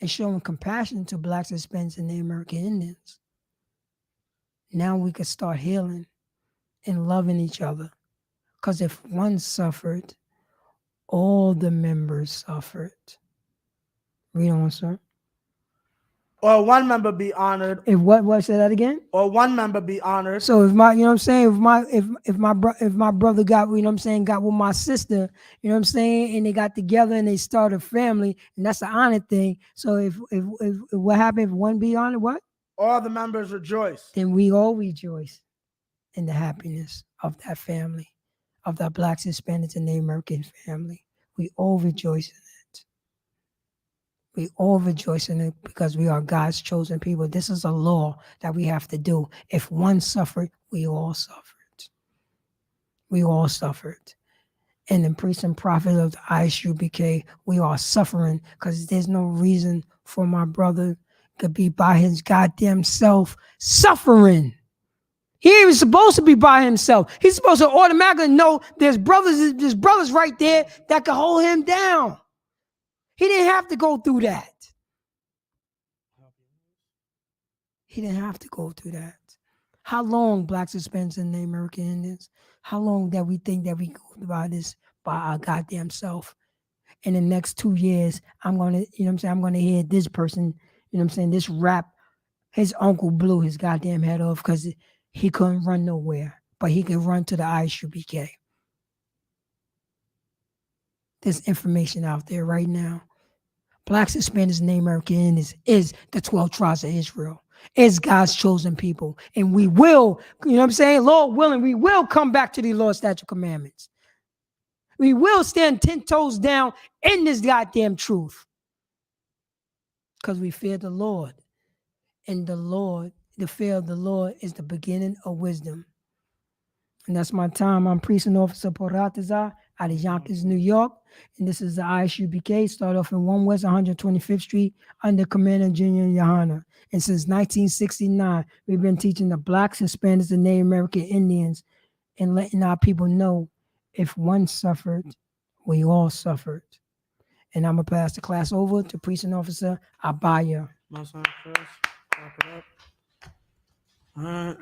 and showing compassion to blacks, Hispanics, and Native American Indians, now we can start healing and loving each other. Because if one suffered, all the members suffered. Read on, sir. Or one member be honored. If what say that again? Or one member be honored. So if my, you know what I'm saying, if my brother got, you know what I'm saying, got with my sister, you know what I'm saying, and they got together and they started a family, and that's an honor thing. So if what happened, if one be honored, what? All the members rejoice. Then we all rejoice in the happiness of that family, of that blacks, Hispanics, and Native American family. We all rejoice in it. We all rejoice in it because we are God's chosen people. This is a law that we have to do. If one suffered, we all suffered. We all suffered. And the priest and prophet of the I.S.U.P.K, we are suffering because there's no reason for my brother to be by his goddamn self suffering. He ain't even supposed to be by himself. He's supposed to automatically know there's brothers right there that can hold him down. He didn't have to go through that. He didn't have to go through that. How long, blacks, Hispanics, and Native American Indians, how long that we think that we go through this by our goddamn self? In the next 2 years, I'm going to, you know what I'm saying, I'm going to hear this person, you know what I'm saying, this rap, his uncle blew his goddamn head off because he couldn't run nowhere, but he could run to the I.S.U.P.K. There's information out there right now. Blacks, Hispanics, and Native American Indians is the 12 tribes of Israel. Is God's chosen people. And we will, you know what I'm saying, Lord willing, we will come back to the Lord, statute, commandments. We will stand 10 toes down in this goddamn truth. Because we fear the Lord. And the fear of the Lord is the beginning of wisdom. And that's my time. I'm Priest and Officer Poratazar out of Yonkers, New York. And this is the I.S.U.P.K. Start off in 1 West 125th Street under Commander Junior Yohana. And since 1969, we've been teaching the blacks, Hispanics, and Native American Indians and letting our people know if one suffered, we all suffered. And I'm going to pass the class over to Priest and Officer Abaya. My son first. Wrap it up. All right.